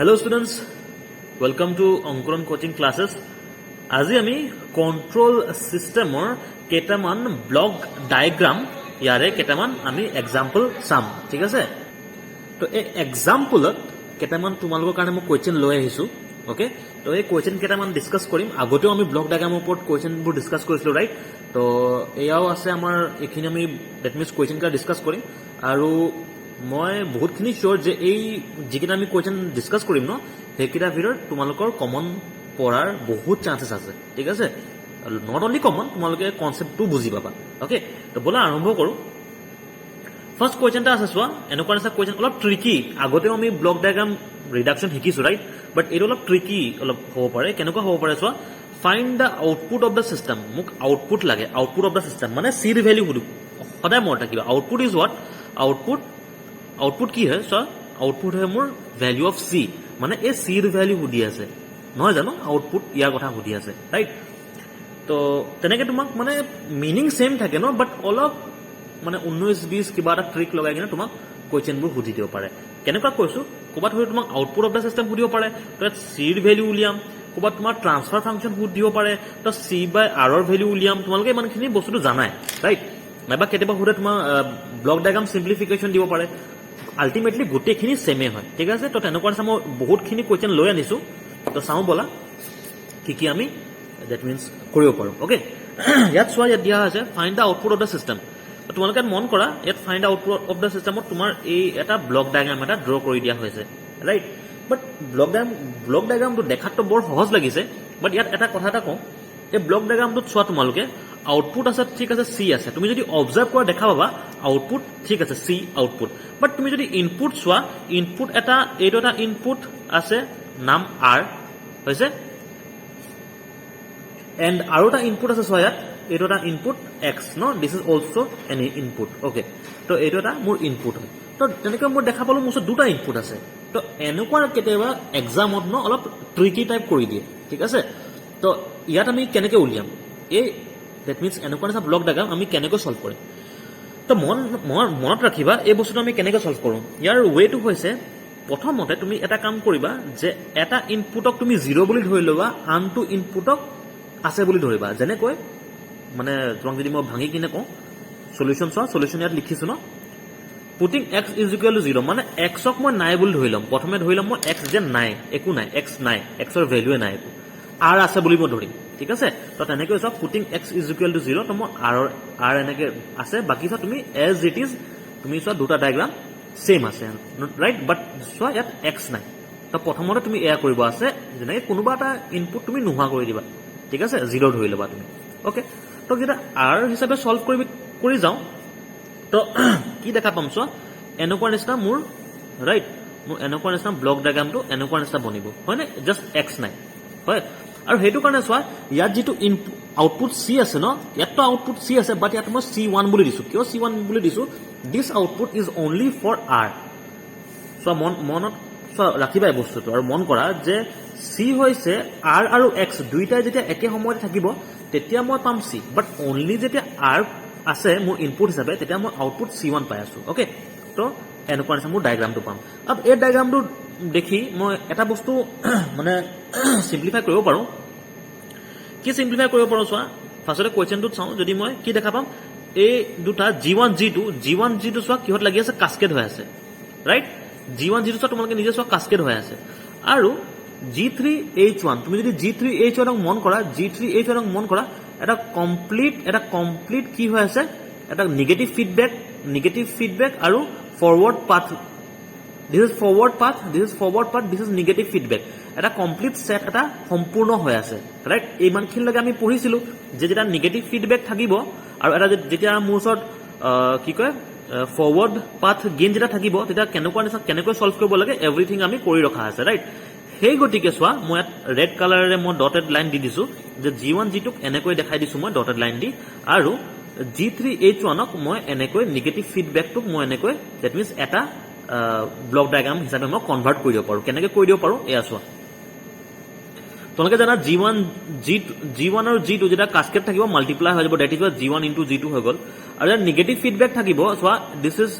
Hello students, welcome to Onkoron coaching classes. আজি আমি control সিস্টেমৰ কেটামান ব্লক ডায়াগ্ৰাম ইয়াৰে কেটামান আমি এক্সাম্পল চাম, ঠিক আছে? তো এই এক্সাম্পলত কেটামান তোমালোকৰ কাৰণে মই কোৱেশ্চন লৈ আহিছো, ওকে? তো এই কোৱেশ্চন কেটামান ডিসকাস কৰিম। আগতেও আমি ব্লক ডায়াগ্ৰামৰ ওপৰত কোৱেশ্চনবোৰ ডিসকাস কৰিছিলো, ৰাইট? তো এয়াও আছে আমাৰ, এইখিনি আমি দ্যাট মিন্স কোৱেশ্চন কা ডিসকাস কৰিম। আৰু মই বহুতখিনি শিওৰ যে এই যিকেইটা আমি কোৱেশ্চন ডিসকাস কৰিম ন, সেইকেইটা ভিতৰত তোমালোকৰ কমন পঢ়াৰ বহুত চান্সেছ আছে, ঠিক আছে? নট অনলি কমন, তোমালোকে কনসেপ্টটো বুজি পাবা, ওকে? তো বলা আৰম্ভ কৰোঁ। ফাৰ্ষ্ট কুৱেশ্যনটা আছে, চোৱা এনেকুৱা এটা কুৱেশ্যন, অলপ ট্ৰিকি। আগতেও আমি ব্লক ডায়াগ্ৰাম ৰিডাকশ্যন শিকিছোঁ, ৰাইট? বাট এইটো অলপ ট্ৰিকি অলপ হ'ব পাৰে। কেনেকুৱা হ'ব পাৰে চোৱা, find the output of the system. মোক আউটপুট লাগে, আউটপুট অফ দ্য চিষ্টেম মানে চিৰ ভেলিউ সুধো, সদায় মনত থাকিবা। Output is what? আউটপুট কি হয় চোৱা, আউটপুট হয় মোৰ ভেলিউ অফ চি, মানে এই চিৰ ভেলিউ সুধি আছে, নহয় জানো? আউটপুট ইয়াৰ কথা সুধি আছে, ৰাইট? তো তেনেকে তোমাক মানে মিনিং সেম থাকে ন, বাট অলপ মানে 19-20 কিবা এটা ট্ৰিক লগাই কিনে তোমাক কুৱেশ্যনবোৰ সুধি দিব পাৰে। কেনেকুৱা কৈছো, ক'ৰবাত হয়তো তোমাক আউটপুট অফ দ্য চিষ্টেম সুধিব পাৰে, তো ইয়াত চিৰ ভেলিউ উলিয়াম। ক'ৰবাত তোমাৰ ট্ৰান্সফাৰ ফাংচন সুধিব পাৰে, তো চি বাই আৰৰ ভেলিউ উলিয়াম। তোমালোকে ইমানখিনি বস্তুটো জানাই, ৰাইট? নাইবা কেতিয়াবা সুধে তোমাৰ ব্লক ডায়াগ্ৰাম চিম্প্লিফিকেশ্যন দিব পাৰে। আল্টিমেটলি গোটেইখিনি সেমে হয়, ঠিক আছে? তো তেনেকুৱা নিচিনা মই বহুতখিনি কুৱেশ্যন লৈ আনিছো। তো চাওঁ বলা কি কি আমি দ্যাট মিন্স কৰিব পাৰোঁ, ওকে? ইয়াত চোৱা, ইয়াত দিয়া হৈছে find the output of the system. তোমালোকে মন কৰা, ইয়াত find the output of the চিষ্টেমত তোমাৰ এই এটা ব্লক ডায়াগ্ৰাম এটা ড্ৰ কৰি দিয়া হৈছে, ৰাইট? বাট ব্লক ডায়াগ্ৰামটো দেখাততো বৰ সহজ লাগিছে, বাট ইয়াত এটা কথা এটা কওঁ, এই ব্লক ডায়াগ্ৰামটোত চোৱা, তোমালোকে আউটপুট আছে, ঠিক আছে, চি আছে। তুমি যদি অবজাৰ্ভ কৰা দেখা পাবা আউটপুট, ঠিক আছে, চি আউটপুট। বাট তুমি যদি ইনপুট চোৱা, ইনপুট এটা, এইটো এটা ইনপুট আছে, নাম আৰ হৈছে, এণ্ড আৰু এটা ইনপুট আছে চোৱা ইয়াত, এইটো এটা ইনপুট এক্স ন, this is also' an input, okay? তো এইটো এটা মোৰ ইনপুট হয়। তো তেনেকৈ মই দেখা পালোঁ মোৰ ওচৰত দুটা ইনপুট আছে। তো এনেকুৱা কেতিয়াবা এক্সামত ন অলপ ট্ৰিকি টাইপ কৰি দিয়ে, ঠিক আছে? তো ইয়াত আমি কেনেকৈ উলিয়াম এই ডেট মিনছ এনেকুৱা নিচিনা ব্লক ডায়াগ্ৰাম আমি কেনেকৈ চল্ভ কৰিম? তো মনত ৰাখিবা এই বস্তুটো আমি কেনেকৈ চল্ভ কৰোঁ। ইয়াৰ ৱেটো হৈছে, প্ৰথমতে তুমি এটা কাম কৰিবা যে এটা ইনপুটক তুমি 0 বুলি ধৰি ল'বা, আনটো ইনপুটক আছে বুলি ধৰিবা। যেনেকৈ মানে তোমাক যদি মই ভাঙি কিনে কওঁ, সলিউশ্যন চোৱা, সলিউশ্যন ইয়াত লিখিছোঁ ন, putting x is equal to 0, মানে এক্সক মই নাই বুলি ধৰি ল'ম। প্ৰথমে ধৰি ল'ম মই এক্স যে নাই, একো নাই, এক্স নাই, এক্সৰ ভেলুৱে নাই একো, আৰ আছে বুলি মই ধৰিম, ঠিক আছে? তো তেনেকৈ চোৱা, putting x is equal to 0, তো মই আৰ এনেকৈ আছে। বাকী চোৱা তুমি এজ ইট ইজ, তুমি চোৱা দুটা ডায়াগ্ৰাম সেম আছে, ৰাইট? বাট চোৱা ইয়াত এক্স নাই। তো প্ৰথমতে তুমি এয়া কৰিব আছে, যেনেকৈ কোনোবা এটা ইনপুট তুমি নোহোৱা কৰি দিবা, ঠিক আছে? 0 ধৰি ল'বা তুমি, ওকে? তো যেতিয়া আৰ হিচাপে চল্ভ কৰি যাওঁ, তো কি দেখা পাম চোৱা, এনেকুৱা নিচিনা মোৰ, ৰাইট? মোৰ এনেকুৱা নিচিনা ব্লক ডায়াগ্ৰামটো এনেকুৱা নিচিনা বনিব, হয়নে? জাষ্ট এক্স নাই, হয়? আৰু সেইটো কাৰণে চোৱা, ইয়াত যিটো আউটপুট চি আছে ন, ইয়াততো আউটপুট চি আছে, বাট ইয়াত মই C1 বুলি দিছোঁ। কিয় C1 বুলি দিছোঁ? This output is only for R. চোৱা, মনত চোৱা ৰাখিবা এই বস্তুটো, আৰু মন কৰা যে চি হৈছে আৰ আৰু এক্স দুইটাই যেতিয়া একে সময়তে থাকিব তেতিয়া মই পাম চি, বাট অনলি যেতিয়া আৰ আছে মোৰ ইনপুট হিচাপে তেতিয়া মই আউটপুট C1 পাই আছোঁ, ওকে? তো এনেকুৱা নিচিনা মোৰ ডায়াগ্ৰামটো পাম। আৰু এই ডায়াগ্ৰামটো দেখি মই এটা বস্তু মানে চিম্প্লিফাই কৰিব পাৰোঁ। কি চিম্প্লিফাই কৰিব পাৰোঁ চোৱা, ফাৰ্ষ্টতে কুৱেশ্যনটোত চাওঁ, যদি মই কি দেখা পাম, এই দুটা G1 G2 চোৱা কিহত লাগি আছে, কাস্কেড হৈ আছে, ৰাইট? G1 G2 চোৱা, তোমালোকে নিজে চোৱা, কাস্কেড হৈ আছে। আৰু G3H1, তুমি যদি G3H1 মন কৰা, G3H1 মন কৰা, এটা কমপ্লিট কি হৈ আছে, এটা নিগেটিভ ফিডবেক আৰু forward path. This is forward path, this is negative feedback. এটা কমপ্লিট ছেট এটা সম্পূৰ্ণ হৈ আছে, ৰাইট? ইমানখিনিলৈকে আমি পঢ়িছিলোঁ যে যেতিয়া নিগেটিভ ফিডবেক থাকিব আৰু এটা যেতিয়া মোৰ ওচৰত কি কয় ফৰৱাৰ্ড পাথ গেইন যেতিয়া থাকিব, তেতিয়া কেনেকৈ চল্ভ কৰিব লাগে, এভৰিথিং আমি কৰি ৰখা আছে, ৰাইট? সেই গতিকে চোৱা, মই ইয়াত ৰেড কালাৰেৰে মই ডটেড লাইন দি দিছোঁ, যে G1 G2ক এনেকৈ দেখাই দিছোঁ মই ডটেড লাইন দি, আৰু G3H1ক মই এনেকৈ নিগেটিভ ফিডবেকটোক মই এনেকৈ ডেট মিনছ এটা ব্লক ডায়াগ্ৰাম হিচাপে মই কনভাৰ্ট কৰি দিব পাৰোঁ। কেনেকৈ কৰি দিব পাৰোঁ এয়া চোৱা। তোমালোকে জানা G1 আৰু G2 যেতিয়া কাস্কেড থাকিব মাল্টিপ্লাই হৈ যাব, that is G1 into G2 হৈ গ'ল। আৰু ইয়াত নিগেটিভ ফিডবেক থাকিব, চোৱা, this is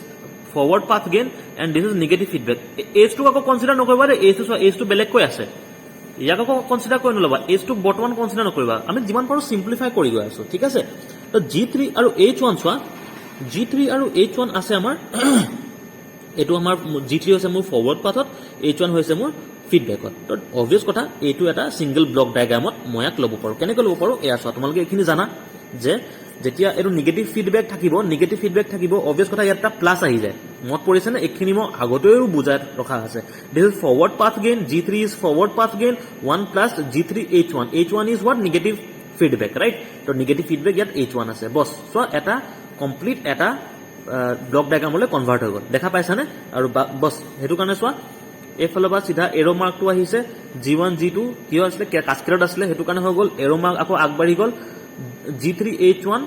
forward path gain and this is negative feedback এইজটোক আকৌ কনচিডাৰ নকৰিবা দেই এইজটো চোৱা এইজটো বেলেগকৈ আছে ইয়াক আকৌ কনচিডাৰ কৰি নল'বা এইজটোক বৰ্তমান কনচিডাৰ নকৰিবা আমি যিমান পাৰোঁ চিম্প্লিফাই কৰি গৈ আছোঁ ঠিক আছে তো G3 আৰু H1 চোৱা G3 আৰু H1 আছে আমাৰ এইটো আমাৰ G3 হৈছে মোৰ ফৰৱাৰ্ড পাথত H1 হৈছে মোৰ ফিডবেকত তো অবভিয়াছ কথা এইটো এটা ছিংগল ব্লক ডায়েগ্ৰামত মই ইয়াক ল'ব পাৰোঁ কেনেকৈ ল'ব পাৰোঁ এয়া চোৱা তোমালোকে এইখিনি জানা যে যেতিয়া এইটো নিগেটিভ ফিডবেক থাকিব অবভিয়াছ কথা ইয়াত এটা প্লাছ আহি যায় মত পৰিছে নে এইখিনি মই আগতেও বুজাই ৰখা আছে this is forward path gain G3 is forward path gain 1 plus G3 H1 H1 is what negative feedback right তো নিগেটিভ ফিডবেক ইয়াত H1 আছে বছ চ' এটা কমপ্লিট এটা ব্লক ডায়েগ্ৰামলৈ কনভাৰ্ট হৈ গ'ল দেখা পাইছানে আৰু বছ সেইটো কাৰণে চোৱা এইফালৰ পৰা চিধা এৰো মাৰ্কটো আহিছে G1 G2 কিয় আছিলে কাস্কেডত আছিলে সেইটো কাৰণে হৈ গ'ল এৰো মাৰ্ক আকৌ আগবাঢ়ি গ'ল G3 H1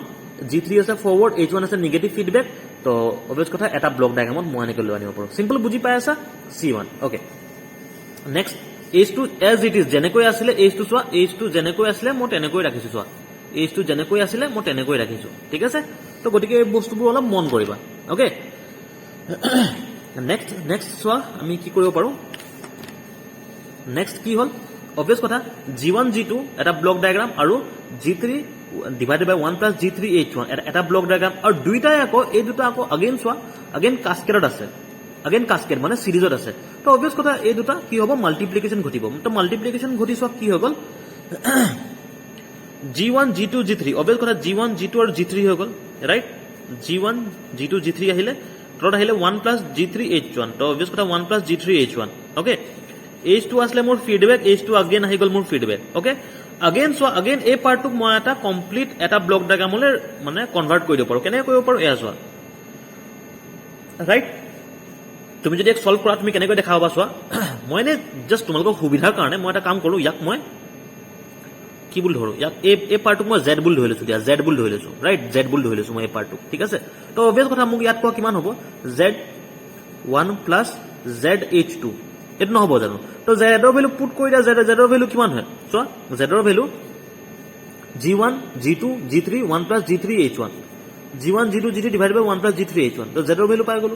G3 আছে ফৰৱাৰ্ড H1 আছে নিগেটিভ ফিডবেক তো অবভিয়াছ কথা এটা ব্লক ডায়েগ্ৰামত মই এনেকৈ লৈ আনিব পাৰোঁ চিম্পল বুজি পাই আছা C1 okay next H2 as it is যেনেকৈ আছিলে H2 চোৱা H2 যেনেকৈ আছিলে মই তেনেকৈ ৰাখিছোঁ চোৱা H2 যেনেকৈ আছিলে মই তেনেকৈ ৰাখিছোঁ ঠিক আছে তো গতিকে এই বস্তুবোৰ অলপ মন কৰিবা অ'কে নেক্সট চোৱা আমি কি কৰিব পাৰোঁ নেক্সট কি হ'ল অবভিয়াছ কথা G1 G2 এটা ব্লক ডায়েগ্ৰাম আৰু G3 divided by 1 plus G3 H1 এটা ব্লক ডায়েগ্ৰাম আৰু দুইটাই আকৌ এই দুটা আকৌ আগেইন চোৱা আগেইন কাস্কেডত আছে আগেইন কাস্কেড মানে সিৰিজত আছে তো অবভিয়াছ কথা এই দুটা কি হ'ব মাল্টিপ্লিকেশ্যন ঘটিব তো মাল্টিপ্লিকেশ্যন ঘটি চোৱা কি হৈ গ'ল G1 G2 G3 অবভিয়াছ কথা G1 G2 আৰু G3 হৈ গ'ল ৰাইট G1 G2 G3 আহিলে তলত আহিলে 1 প্লাছ G3 H1 তো অবভিয়াছ কথা 1 plus G3 H1 okay H2 আসলে মোৰ ফিডবেক H2 আগেন আহি গ'ল মোৰ ফিডবেক অ'কে আগেন চোৱা আগেন এই পাৰ্টটোক মই এটা কমপ্লিট এটা ব্লক ডায়েগ্ৰামলৈ মানে কনভাৰ্ট কৰি দিব পাৰোঁ কেনেকৈ কৰিব পাৰোঁ এয়া চোৱা ৰাইট তুমি যদি এক সলভ কৰা তুমি কেনেকৈ দেখা পাবা চোৱা মই এনে জাষ্ট তোমালোকৰ সুবিধাৰ কাৰণে মই এটা কাম কৰোঁ ইয়াক মই কি বুলি ধৰোঁ ইয়াক এই পাৰ্টটোক মই জেড বুলি ধৰি লৈছোঁ দিয়া জেড বুলি ধৰি লৈছোঁ ৰাইট জেড বুলি ধৰি লৈছোঁ মই এই পাৰ্টটোক ঠিক আছে তো অবভিয়াছ কথা মোক ইয়াত কোৱা কিমান হ'ব জেড 1 প্লাছ জেড H2 এইটো নহ'ব জানো তো জেডৰ ভেলু পুট কৰি দিয়া জেডৰ ভেলু কিমান হয় চোৱা জেডৰ value G1 G2 G3 1 plus G3 H1 G1 G2 G3 divide by 1 plus G3 H1 তো জেডৰ ভেলু পাই গ'লো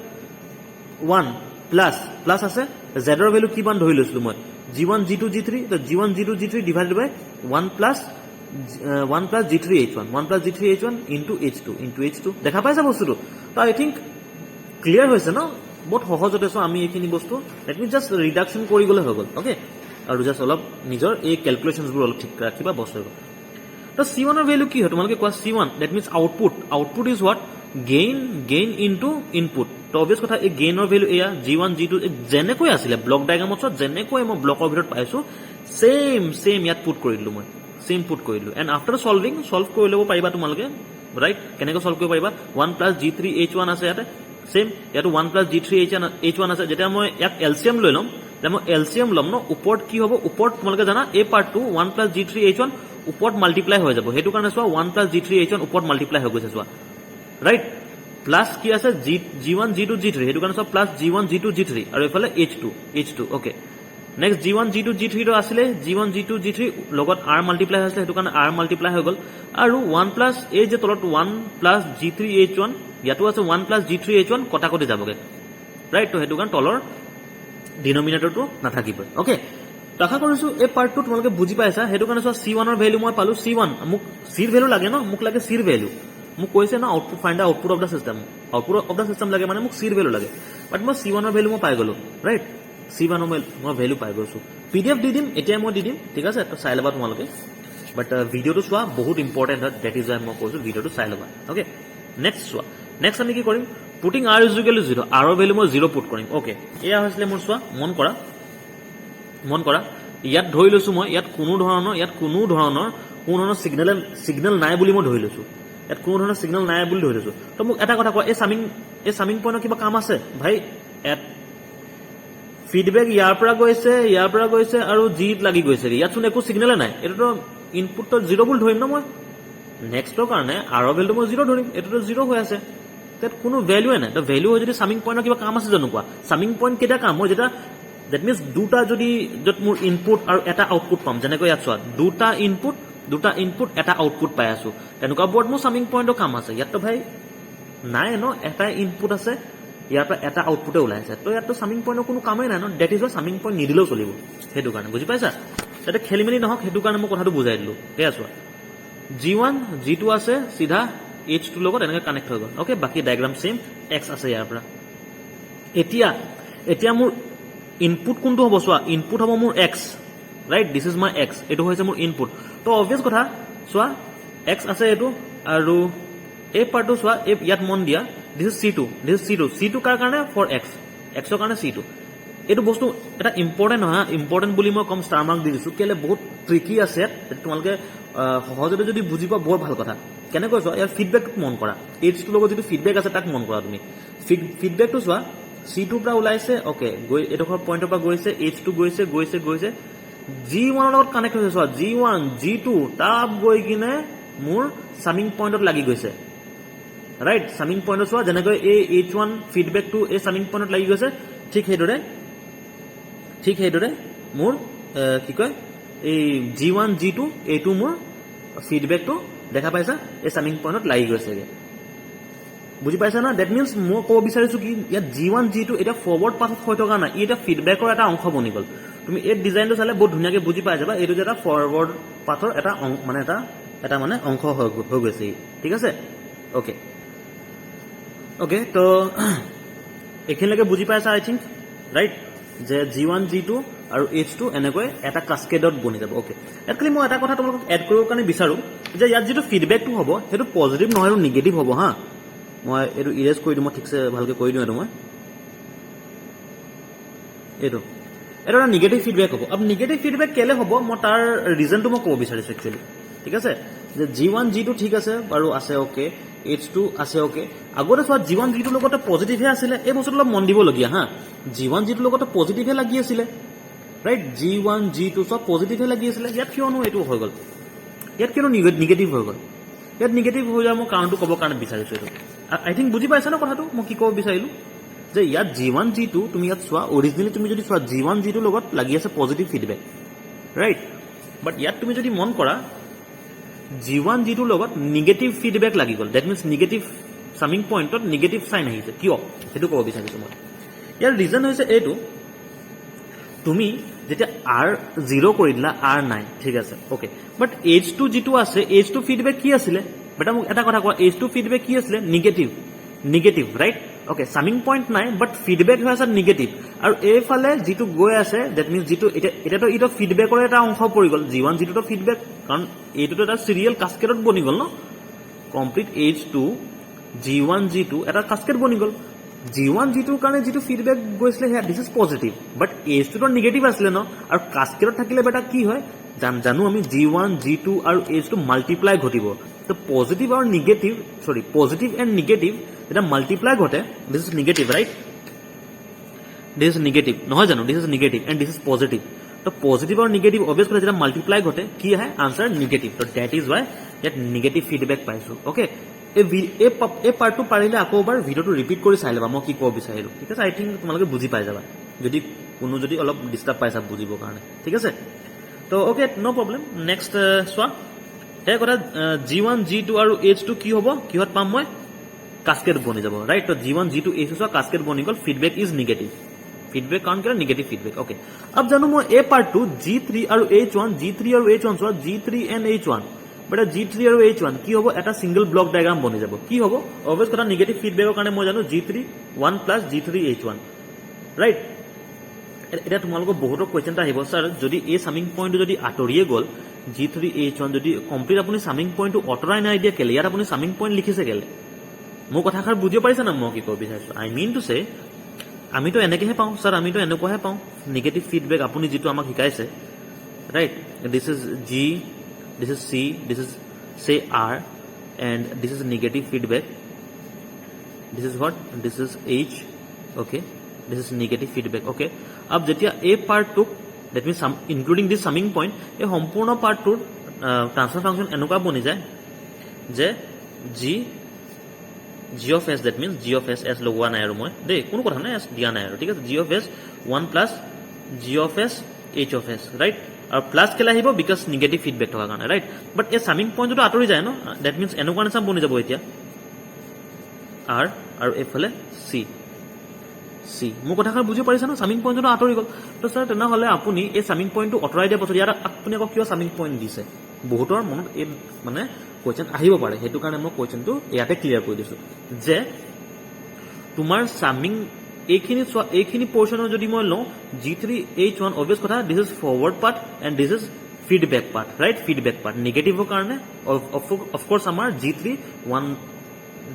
1 প্লাছ আছে জেডৰ ভেলু কিমান ধৰি লৈছিলোঁ মই G1 G2 G3 তো G1 G2 G3 divide by 1 plus G3 H1 1 plus G3 H1 into H2 দেখা পাইছা বস্তুটো তো আই থিংক ক্লিয়াৰ হৈছে ন বহুত সহজতে চোৱা আমি এইখিনি বস্তু লেট মি জাষ্ট ৰিডাকশ্যন কৰি গ'লে হৈ গ'ল অ'কে আৰু জাষ্ট অলপ নিজৰ এই কেলকুলেশ্যনছবোৰ অলপ ঠিক ৰাখিবা বছ হৈ গ'ল তো C1 ৰ ভেলু কি হয় তোমালোকে কোৱা C1 that means output is what gain into input তো অবভিয়াছ কথা এই গেইনৰ ভেলু এয়া G1 G2 যেনেকৈ আছিলে ব্লক ডায়েগ্ৰামত চোৱা যেনেকৈ মই ব্লকৰ ভিতৰত পাইছোঁ ছেম ইয়াত পুট কৰি দিলোঁ মই পুট কৰি দিলোঁ এণ্ড আফটাৰ চল্ভ কৰি ল'ব পাৰিবা তোমালোকে ৰাইট কেনেকৈ চল্ভ কৰিব পাৰিবা 1 প্লাছ G3 H1 আছে ইয়াতে ছেম ইয়াতো 1 প্লাছ G3 H1 আছে যেতিয়া মই ইয়াক এলচিএম লৈ ল'ম তেতিয়া মই এলচিএম ল'ম ন ওপৰত কি হ'ব ওপৰত তোমালোকে জানা এই পাৰ্টটো 1 প্লাছ G3 H1 ওপৰত মাল্টিপ্লাই হৈ যাব সেইটো কাৰণে চোৱা 1 প্লাছ G3 H1 ওপৰত মাল্টিপ্লাই হৈ গৈছে চোৱা ৰাইট প্লাছ কি আছে G1 G2 G3 সেইটো কাৰণে চোৱা প্লাছ G1 G2 G3 আৰু এইফালে H2 okay next G1 G2 G3 টো আছিলে G1 G2 G3 লগত R মাল্টিপ্লাই হৈছিলে সেইটো কাৰণে R মাল্টিপ্লাই হৈ গ'ল আৰু 1 প্লাছ এই যে তলত 1 প্লাছ G3 H1 ইয়াতো আছে 1 প্লাছ G3 H1 কটাকটি যাবগৈ ৰাইট তো সেইটো কাৰণে তলৰ ডিনমিনেটৰটো নাথাকিব অ'কে আশা কৰিছোঁ এই পাৰ্টটো তোমালোকে বুজি পাইছা সেইটো কাৰণে চোৱা C1 ৰ ভেলু মই পালোঁ C1 মোক চিৰ ভেলু লাগে ন মোক লাগে চিৰ ভেলু মোক কৈছে ন output find the output of the system লাগে মানে মোক চিৰ ভেলু লাগে বাট মই C1 ৰ ভেলু মই পাই গ'লোঁ ৰাইট C1 ৰ মই ভেলু পাই গৈছোঁ PDF দি দিম এতিয়া মই দি দিম ঠিক আছে তো চাই ল'বা তোমালোকে বাট ভিডিঅ'টো চোৱা বহুত ইম্পৰ্টেণ্ট হয় ডেট ইজ ৱাই মই কৈছোঁ ভিডিঅ'টো চাই ল'বা অ'কে নেক্সট চোৱা নেক্সট আমি কি কৰিম putting R is equal to 0 আৰৰ ভেলু মই 0 পুট কৰিম অ'কে এয়া হৈছিলে মোৰ চোৱা মন কৰা ইয়াত ধৰি লৈছোঁ মই ইয়াত কোনো ধৰণৰ ছিগনেল নাই বুলি মই ধৰি লৈছোঁ ইয়াত কোনো ধৰণৰ ছিগনেল নাই বুলি ধৰি লৈছোঁ তো মোক এটা কথা কোৱা এই চামিং পইণ্টৰ কিবা কাম আছে ভাই ফিডবেক ইয়াৰ পৰা গৈছে আৰু জিত লাগি গৈছে ইয়াতচোন একো ছিগনেলে নাই এইটোতো ইনপুটটো 0 বুলি ধৰিম ন মই নেক্সটৰ কাৰণে আৰৰ ভেলুটো মই 0 ধৰিম এইটোতো 0 হৈ আছে তাত কোনো ভেলুৱে নাই তো ভেলু হয় যদি চামিং পইণ্টৰ কিবা কাম আছে জানো কোৱা চামিং পইণ্ট কেতিয়া কাম হয় যেতিয়া ডেট মিনছ দুটা যদি য'ত মোৰ ইনপুট আৰু এটা আউটপুট পাম যেনেকৈ ইয়াত চোৱা দুটা ইনপুট এটা আউটপুট পাই আছোঁ তেনেকুৱা বোৰ্ড মোৰ চামিং পইণ্টৰ কাম আছে ইয়াততো ভাই নাই ন এটা ইনপুট আছে ইয়াৰ পৰা এটা আউটপুটে ওলাই আছে তো ইয়াততো সামিং পইণ্টৰ কোনো কামেই নাই ন ডেট ইজ সামিং পইণ্ট নিদিলেও চলিব সেইটো কাৰণে বুজি পাইছা যাতে খেলি মেলি নহওক সেইটো কাৰণে মই কথাটো বুজাই দিলোঁ সেয়া চোৱা G1 G2 আছে সিধা H2 লগত এনেকৈ কানেক্ট হৈ গ'ল ওকে বাকি ডায়াগ্ৰাম সেম X আছে ইয়াৰ পৰা এতিয়া মোৰ ইনপুট কোনটো হ'ব চোৱা ইনপুট হ'ব মোৰ X right this is my X এইটো হৈছে মোৰ ইনপুট তো অবভিয়াছ কথা চোৱা X আছে এইটো আৰু এই পাৰ্টটো চোৱা ইয়াত মন দিয়া দিস ইজ C2 কাৰ কাৰণে ফৰ X ৰ কাৰণে C2 এইটো বস্তু এটা ইম্পৰ্টেণ্ট নহয় ইম্পৰ্টেণ্ট বুলি মই কম ষ্টাৰ মাৰ্ক দি দিছোঁ কেলে বহুত ট্ৰিকি আছে তোমালোকে সহজতে যদি বুজি পোৱা বৰ ভাল কথা কেনেকৈ চোৱা ইয়াৰ ফিডবেক মন কৰা H2 লগত যিটো ফিডবেক আছে তাক মন কৰা তুমি ফিডবেকটো চোৱা C2 পৰা ওলাইছে ওকে গৈ এডোখৰ পইণ্টৰ পৰা গৈছে H2 গৈছে G1 লগত কানেক্ট হৈছে চোৱা G1 G2 তাপ গৈ কিনে মোৰ সামিং পইণ্টত লাগি গৈছে ৰাইট সামিং পইণ্টত চোৱা যেনেকৈ এই H1 ফিডবেকটো এই সামিং পইণ্টত লাগি গৈছে ঠিক সেইদৰে মোৰ কি কয় এই G1 G2 এইটো মোৰ ফিডবেকটো দেখা পাইছা এই সামিং পইণ্টত লাগি গৈছেগে বুজি পাইছা না দ্যাট মিন্স মই ক'ব বিচাৰিছোঁ কি ইয়াত G1 G2 এটা ফৰৱাৰ্ড পাথত হৈ থকা নাই এটা ফিডবেকৰ এটা অংশ বনি গ'ল তুমি এই ডিজাইনটো চালে বহুত ধুনীয়াকৈ বুজি পাই যাবা এইটো যে এটা ফৰৱাৰ্ড পাথৰ এটা মানে এটা মানে অংশ হৈ গৈছে ঠিক আছে ওকে তো এইখিনিলৈকে বুজি পাইছা আই থিংক ৰাইট যে G1 G2 আৰু H2 এনেকৈ এটা কাস্কেডত বনি যাব ওকে ইয়াত খালি মই এটা কথা তোমালোকক এড কৰিবৰ কাৰণে বিচাৰোঁ যে ইয়াত যিটো ফিডবেকটো হ'ব সেইটো পজিটিভ নহয় আৰু নিগেটিভ হ'ব হা মই এইটো ইৰেজ কৰি দিওঁ মই ঠিকছে ভালকৈ কৰি দিওঁ এইটো মই এইটো এটা নিগেটিভ ফিডবেক হ'ব আৰু নিগেটিভ ফিডবেক কেলে হ'ব মই তাৰ ৰিজনটো মই ক'ব বিচাৰিছোঁ একচুৱেলি ঠিক আছে যে G1 G2 ঠিক আছে বাৰু আছে ওকে H2 আছে ওকে আগতে চোৱা G1 G2 লগতে পজিটিভহে আছিলে এই বস্তুটো অলপ মন দিবলগীয়া হা G1 G2 লগতে পজিটিভহে লাগি আছিলে ৰাইট G1 G2 চব পজিটিভহে লাগি আছিলে ইয়াত কিয়নো এইটো হৈ গ'ল ইয়াত কিয়নো নিগেটিভ হৈ গ'ল ইয়াত নিগেটিভ হৈ যোৱা মই কাৰণটো ক'ব কাৰণে বিচাৰিছোঁ এইটো আই থিংক বুজি পাইছা ন কথাটো মই কি ক'ব বিচাৰিলোঁ যে ইয়াত G1 G2 তুমি ইয়াত চোৱা অৰিজিনেলি তুমি যদি চোৱা G1 G2 লগত লাগি আছে পজিটিভ ফিডবেক ৰাইট বাট ইয়াত তুমি যদি মন কৰা G1 G2 লগত নিগেটিভ ফিডবেক লাগি গ'ল ডেট মিন্স নিগেটিভ সামিং পইণ্টত নিগেটিভ চাইন আহিছে কিয় সেইটো ক'ব বিচাৰিছোঁ মই ইয়াৰ ৰিজন হৈছে এইটো তুমি যেতিয়া R0 কৰি দিলা R9 ঠিক আছে ওকে বাট H2 যিটো আছে H2 ফিডবেক কি আছিলে বেটা মোক এটা কথা কোৱা H2 ফিডবেক কি আছিলে negative right okay summing point নাই বাট ফিডবেক হৈ আছে নিগেটিভ আৰু এইফালে যিটো গৈ আছে ডেট মিন্স যিটো এতিয়াতো এইটো ফিডবেকৰ এটা অংশ পৰি গ'ল G1 G2 ফিডবেক কাৰণ এইটোতো এটা চিৰিয়েল কাস্কেডত বনি গ'ল ন কমপ্লিট H2 G1 G2 এটা কাস্কেড বনি গ'ল G1 G2 কাৰণে যিটো ফিডবেক গৈছিলে সেয়া this is positive but H2 তো নিগেটিভ আছিলে ন আৰু কাস্কেডত থাকিলে বেটা কি হয় জানো আমি G1 G2 আৰু H2 মাল্টিপ্লাই ঘটিব তো পজিটিভ আৰু নিগেটিভ পজিটিভ এণ্ড নিগেটিভ এটা মাল্টিপ্লাই ঘটে দিছ is negative right this is negative নহয় জানো দিছ is negative and this is positive তো পজিটিভ আৰু নিগেটিভ অবভিয়াছ কথা যেতিয়া মাল্টিপ্লাই ঘটে কি আহে আনচাৰ নিগেটিভ তো ডেট ইজ ৱাই ইয়াত নিগেটিভ ফিডবেক পাইছোঁ ওকে এই পাৰ্টটো পাৰিলে আকৌ এবাৰ ভিডিঅ'টো ৰিপিট কৰি চাই ল'বা মই কি ক'ব বিচাৰিলোঁ ঠিক আছে আই থিংক তোমালোকে বুজি পাই যাবা যদি কোনো যদি অলপ ডিষ্টাৰ্ব পাইছা বুজিবৰ কাৰণে ঠিক আছে তো ওকে ন' প্ৰব্লেম নেক্সট চোৱা সেই কথা G1 G2 আৰু H2 কি হ'ব কিহত পাম মই কাস্কেড বনি যাব ৰাইট তো G1 G2 H2 চোৱা কাস্কেড বনি গ'ল ফিডবেক ইজ নিগেটিভ ফিডবেক কাৰণ কিয় নিগেটিভ ফিডবেক ওকে আব জানো মই এই পাৰ্টটো G3 আৰু H1 চোৱা G3 and H1 but G3 আৰু H1 কি হ'ব এটা সিংগল ব্লক ডায়াগ্ৰাম বনি যাব কি হ'ব অবভিয়াছ কথা নিগেটিভ ফিডবেকৰ কাৰণে মই জানো G3 1 plus G3 H1 right এটা তোমালোকৰ বহুতো কুৱেশ্যন এটা আহিব স্যাৰ যদি এই সামিং পইণ্টটো যদি আঁতৰিয়ে গ'ল G3 H1 যদি কমপ্লিট আপুনি সামিং পইণ্টটো অঁতৰাই নাই দিয়া কেলে ইয়াত আপুনি সামিং পইণ্ট লিখিছে কেলে মোৰ কথাষাৰ বুজিব পাৰিছা না মই কি ক'ব বিচাৰিছোঁ আই মিন টু চে আমিতো এনেকৈহে পাওঁ স্যাৰ আমিতো এনেকুৱাহে পাওঁ নিগেটিভ ফিডবেক আপুনি যিটো আমাক শিকাইছে right this is G this is C this is say R and this is negative feedback this is what this is H okay this is negative feedback okay ab jetia a part took that means some including this summing point a সম্পূৰ্ণ part tour transfer function enuka boni jay je g of s that means g of s as logwa nai aru moi de kono kotha nai s dia nai aru thik ase g of s 1 plus g of s h of s right আৰু plus কেলে আহিব because negative feedback থকাৰ কাৰণে right বাট এই summing পইণ্টটো আঁতৰি যায় ন that means এনেকুৱা নিচিনা বনি যাব এতিয়া আৰ আৰু এইফালে চি চি মোৰ কথাষাৰ বুজি পাৰিছে ন চামিং পইণ্টটো আঁতৰি গ'ল তো ছাৰ তেনেহ'লে আপুনি এই চামিং পইণ্টটো আঁতৰাই দিয়াৰ পাছত ইয়াত আপুনি আকৌ কিয় চামিং পইণ্ট দিছে বহুতৰ মনত এই মানে কুৱেশ্যন আহিব পাৰে সেইটো কাৰণে মই কুৱেশ্যনটো ইয়াতে ক্লিয়াৰ কৰি দিছোঁ যে তোমাৰ চামিং এইখিনি চোৱা এইখিনি পৰ্চনৰ যদি মই লওঁ G3H1 অবভিয়াছ কথা this is forward part and this is feedback part right feedback part নিগেটিভৰ কাৰণে অফক'ৰ্ছ আমাৰ G3 1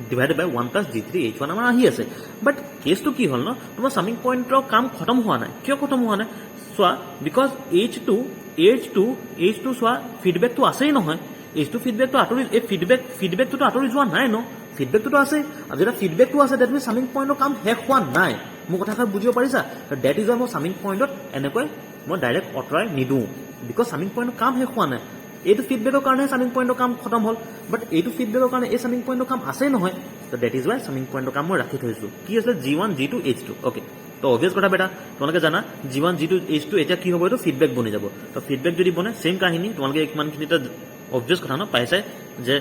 divided by 1 plus G3H1 আমাৰ আহি আছে বাট কেছটো কি হ'ল ন তোমাৰ চামিং পইণ্টৰ কাম খতম হোৱা নাই কিয় খতম হোৱা নাই চোৱা বিকজ H2 চোৱা ফিডবেকটো আছেই নহয় H2 ফিডবেকটো আঁতৰি এই ফিডবেকটোতো আঁতৰি যোৱা নাই ন ফিডবেকটোতো আছে আৰু যেতিয়া ফিডবেকটো আছে ডেট মিনছ চামিং পইণ্টৰ কাম শেষ হোৱা নাই মোৰ কথাষাৰ বুজিব পাৰিছা ডেট ইজ মই চামিং পইণ্টত এনেকৈ মই ডাইৰেক্ট আঁতৰাই নিদিওঁ বিকজ চামিং পইণ্টৰ কাম শেষ হোৱা নাই এইটো ফিডবেকৰ কাৰণে চামিং পইণ্টৰ কাম খতম হ'ল বাট এইটো ফিডবেকৰ কাৰণে এই চামিং পইণ্টৰ কাম আছেই নহয় তো ডেট ইজ ৱাই চামিং পইণ্টৰ কাম মই ৰাখি থৈছোঁ কি আছিলে G1 G2 H2 অ'কে তো অভিয়াছ কথা বেটা তোমালোকে জানা G1 G2 H2 এতিয়া কি হ'ব এইটো ফিডবেক বনি যাব তো ফিডবেক যদি বনে ছেম কাহিনী তোমালোকে ইমানখিনি এটা অভিয়াছ কথা ন পাইছে যে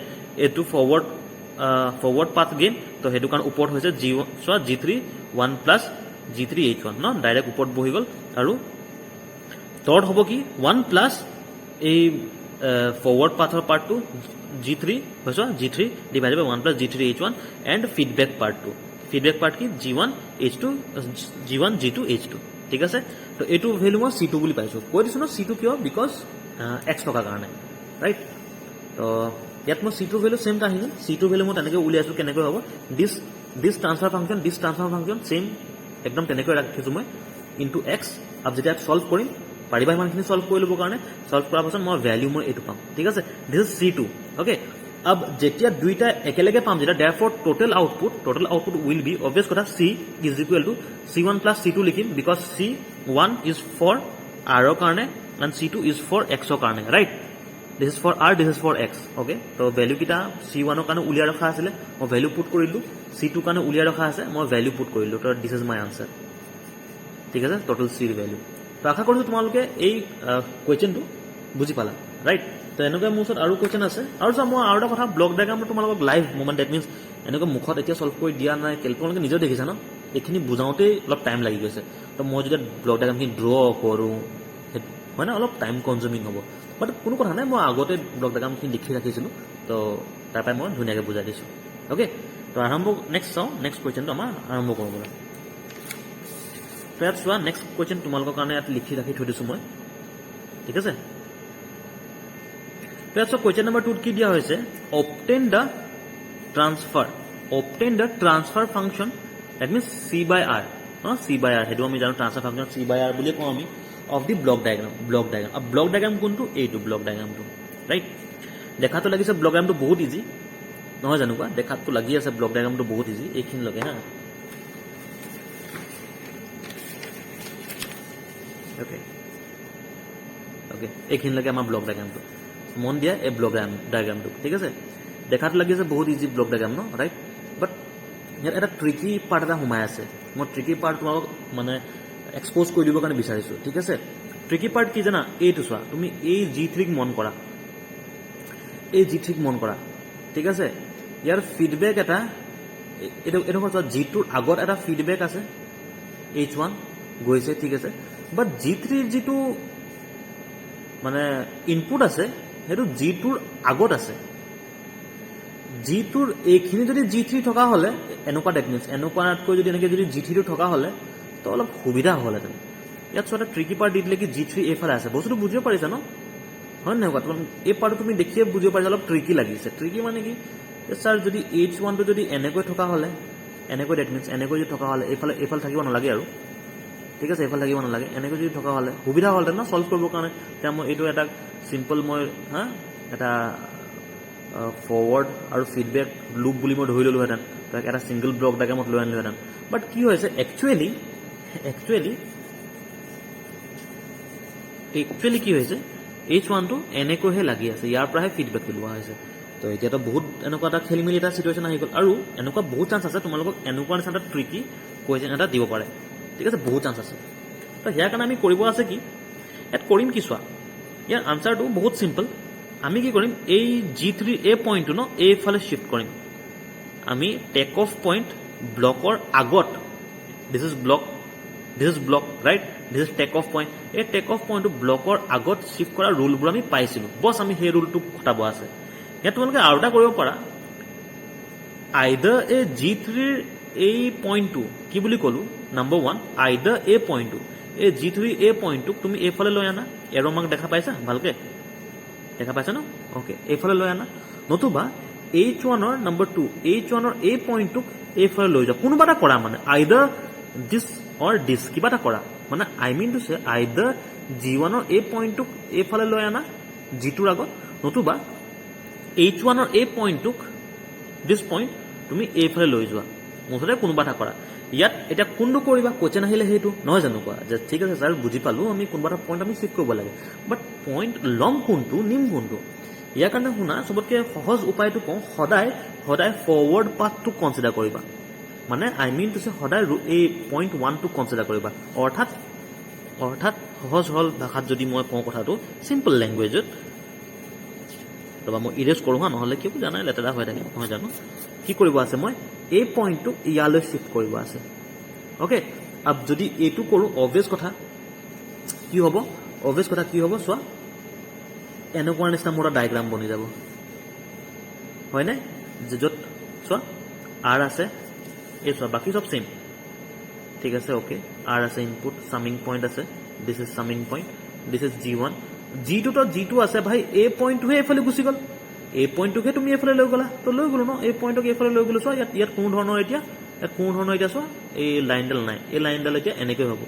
এইটো ফৰৱাৰ্ড পাথ গেইন তো সেইটো কাৰণে ওপৰত হৈছে চোৱা G3 1 প্লাছ G3H1 ন ডাইৰেক্ট ওপৰত বহি গ'ল আৰু তলত হ'ব কি 1 প্লাছ এই ফৰৱাৰ্ড পাথৰ পাৰ্টটো G3 হৈছে G3 divided by 1 plus G3H1 and feedback পাৰ্টটো ফিডবেক পাৰ্ট কি G1 G2 H2 ঠিক আছে তো এইটো ভেলু মই C2 বুলি পাইছোঁ কৈ দিছোঁ ন C2 কিয় বিকজ X টকাৰ কাৰণে ৰাইট তো ইয়াত মই C2 ভেলু ছেম কাহিনী C2 ভেলু মই তেনেকৈ উলিয়াইছোঁ কেনেকৈ হ'ব দিছ ট্ৰান্সফাৰ ফাংচন ছেম একদম তেনেকৈ ৰাখিছোঁ মই ইনটু X আৰু যেতিয়া ছল্ভ কৰিম পাৰিবা ইমানখিনি ছল্ভ কৰি ল'বৰ কাৰণে ছল্ভ কৰাৰ পাছত মই ভেলিউ মই এইটো পাম ঠিক আছে দিছ ইজ C2 অ'কে अब যেতিয়া দুইটা একেলগে পাম যেতিয়া therefore total output will be obvious কথা C is equal to C1 plus C2 লিখিম because C1 is for R ৰ কাৰণে and C2 is for X ৰ কাৰণে right this is for R this is for X okay তো value কিটা C1 ৰ কাৰণে উলিয়াই ৰখা আছিল মই ভ্যালু পুট কৰিলো C2 কাৰণে উলিয়াই ৰখা আছে মই ভ্যালু পুট কৰিলো তো this is my answer ঠিক আছে টোটাল C ৰ ভ্যালু তো আশা কৰিছো তোমালোকে এই কোৱেশ্চনটো বুজি পালা ৰাইট তো এনেকুৱা মোৰ ওচৰত আৰু কুৱেশ্যন আছে আৰু মই আৰু এটা কথা ব্লক ডায়াগ্ৰামটো তোমালোকক লাইভ মোমেণ্ট ডেট মিনছ এনেকুৱা মুখত এতিয়া ছল্ভ কৰি দিয়া নাই তোমালোকে নিজেও দেখিছা ন এইখিনি বুজাওঁতেই অলপ টাইম লাগি গৈছে তো মই যেতিয়া ব্লক ডায়াগ্ৰামখিনি ড্ৰ কৰোঁ সেইটো হয় না অলপ টাইম কনজিউমিং হ'ব বাট কোনো কথা নাই মই আগতে ব্লক ডায়াগ্ৰামখিনি লিখি ৰাখিছিলোঁ তো তাৰপৰাই মই ধুনীয়াকৈ বুজাই দিছোঁ অ'কে তো নেক্সট কুৱেশ্যনটো আমাৰ আৰম্ভ কৰোঁ ব'লা তো ইয়াত চোৱা নেক্সট কুৱেশ্যন তোমালোকৰ কাৰণে ইয়াত লিখি ৰাখি থৈ দিছোঁ মই ঠিক আছে So question number 2 কি দিয়া হৈছে obtain the transfer function that means C by R C by R হেতু আমি জানো transfer function C by R বুলি কওঁ আমি of the block diagram अब block diagram কোনটো এইটো block diagramটো ৰাইট দেখাটো লাগিছে block diagramটো বহুত ইজি নহয় জানো কোৱা দেখাটো লাগি আছে block diagramটো বহুত ইজি এইখিনি লগে হা ওকে এইখিনি লগে আমাৰ block diagramটো মন দিয়া এই ব্লক ডায়াগ্ৰামটো ঠিক আছে দেখাত লাগিছে বহুত ইজি ব্লক ডায়াগ্ৰাম ন ৰাইট বাট ইয়াত এটা ট্ৰিকি পাৰ্ট এটা সোমাই আছে মই ট্ৰিকি পাৰ্ট তোমালোক মানে এক্সপ'জ কৰি দিবৰ কাৰণে বিচাৰিছোঁ ঠিক আছে ট্ৰিকি পাৰ্ট কি জানা এইটো চোৱা তুমি এই G3ক মন কৰা ঠিক আছে ইয়াৰ ফিডবেক এটা এইটো চোৱা G2ৰ আগত এটা ফিডবেক আছে H1 গৈছে ঠিক আছে বাট G3ৰ যিটো মানে ইনপুট আছে সেইটো G2ৰ আগত আছে G2ৰ এইখিনি যদি G3 থকা হ'লে এনেকুৱা ডেট মিনছ এনেকুৱাতকৈ যদি এনেকৈ যদি G3টো থকা হ'লে তো অলপ সুবিধা হ'লহেঁতেন ইয়াত চোৱা ট্ৰিকি পাৰ্ট দি দিলে কি G3 এইফালে আছে বস্তুটো বুজিব পাৰিছা ন হয় নহয় তোমালোক এই পাৰ্টটো তুমি দেখিয়ে বুজিব পাৰিছা অলপ ট্ৰিকি লাগিছে ট্ৰিকি মানে কি ছাৰ যদি H1টো যদি এনেকৈ থকা হ'লে এনেকৈ ডেট মিনছ এনেকৈ যদি থকা হ'লে এইফালে থাকিব নালাগে আৰু ঠিক আছে এইফালে থাকিব নালাগে এনেকৈ যদি থকা হ'লে সুবিধা হ'লহেঁতেন ন ছল্ভ কৰিবৰ কাৰণে এতিয়া মই এইটো এটা চিম্পল মই এটা ফৰৱাৰ্ড আৰু ফিডবেক লুপ বুলি মই ধৰি ল'লোহেঁতেন তাক এটা ছিংগল ব্লক ডায়াগ্ৰামত লৈ আনিলোহেঁতেন বাট কি হৈছে একচুৱেলি কি হৈছে H1টো এনেকৈহে লাগি আছে ইয়াৰ পৰাহে ফিডবেকটো লোৱা হৈছে তো এতিয়াতো বহুত এনেকুৱা এটা খেলি মেলি এটা চিটুৱেশ্যন আহি গ'ল আৰু এনেকুৱা বহুত চান্স আছে তোমালোকক এনেকুৱা নিচিনা এটা ট্ৰিকি কুৱেশ্যন এটা দিব পাৰে ঠিক আছে বহুত চান্স আছে তো ইয়াৰ কাৰণে আমি কৰিব আছে কি ইয়াত কৰিম কি চোৱা ইয়াৰ আনচাৰটো বহুত চিম্পল আমি কি কৰিম এই G3 এই পইণ্টটো ন এইফালে শ্বিফ্ট কৰিম আমি টেক অফ পইণ্ট ব্লকৰ আগত this is block, right, this is take off point. এই টেক অফ পইণ্টটো ব্লকৰ আগত শ্বিফ্ট কৰা ৰুলবোৰ আমি পাইছিলোঁ, বছ আমি সেই ৰুলটো খটাব আছে। ইয়াত তোমালোকে আৰু এটা কৰিব পাৰা, আইদাৰ এই G3ৰ এই পইণ্টটো কি বুলি ক'লোঁ, নম্বৰ 1, আইদাৰ এই পইণ্টটো, এই G3 এই পইণ্টটোক তুমি এইফালে লৈ আনা, এৰ' মাৰ্ক দেখা পাইছা ভালকৈ, দেখা পাইছা ন? অ'কে, এইফালে লৈ আনা, নতুবা H1ৰ নম্বৰ 2, H1ৰ এই পইণ্টটোক এইফালে লৈ যোৱা, কোনোবা এটা কৰা, মানে আইদাৰ দিছ অৰ দিছ, কিবা এটা কৰা, মানে আই মিন টু চে আইদাৰ G1ৰ এই পইণ্টটোক এইফালে লৈ আনা G2ৰ আগত, নতুবা H1ৰ এই পইণ্টটোক, দিছ পইণ্ট তুমি এইফালে লৈ যোৱা, মুঠতে কোনোবা এটা কৰা। ইয়াত এতিয়া কোনটো কৰিবা, কুৱেশ্যন আহিলে সেইটো নহয় জানো, কোৱা যে ঠিক আছে ছাৰ বুজি পালোঁ, আমি কোনোবা এটা পইণ্ট আমি চিফ্ট কৰিব লাগে, বাট পইণ্ট ল'ম কোনটো, নিম কোনটো? ইয়াৰ কাৰণে শুনা, চবতকৈ সহজ উপায়টো কওঁ, সদায় ফৰৱাৰ্ড পাথটো কনচিডাৰ কৰিবা, মানে আই মিন টু চে সদায় এই পইণ্ট 1টো কনচিডাৰ কৰিবা। অৰ্থাৎ সহজ সৰল ভাষাত যদি মই কওঁ কথাটো, চিম্পল লেংগুৱেজত, ৰ'বা মই ইৰেজ কৰোঁ হা, নহ'লে কি জানাই লেতেৰা হৈ থাকে, নহয় জানো? কি কৰিব আছে, মই এই পইণ্টটোক ইয়ালৈ শ্বিফ্ট কৰিব আছে, অ'কে। আব যদি এইটো কৰোঁ, অবভিয়াছ কথা কি হ'ব, চোৱা এনেকুৱা নিচিনা মোৰ এটা ডায়েগ্ৰাম বনি যাব, হয়নে? য'ত চোৱা আৰ আছে, এই চোৱা বাকী চব ছেইম, ঠিক আছে, অ'কে। আৰ আছে, ইনপুট চামিং পইণ্ট আছে, this is summing point, this is G1, G2 আছে ভাই, এই পইণ্টটোহে এইফালে গুচি গ'ল, এই পইণ্টটোকে তুমি এইফালে লৈ গ'লা, তো লৈ গ'লো ন, এই পইণ্টক এইফালে লৈ গ'লো। চোৱা ইয়াত কোনো ধৰণৰ এতিয়া চোৱা এই লাইনডাল নাই, এই লাইনডাল এতিয়া এনেকৈ হ'ব,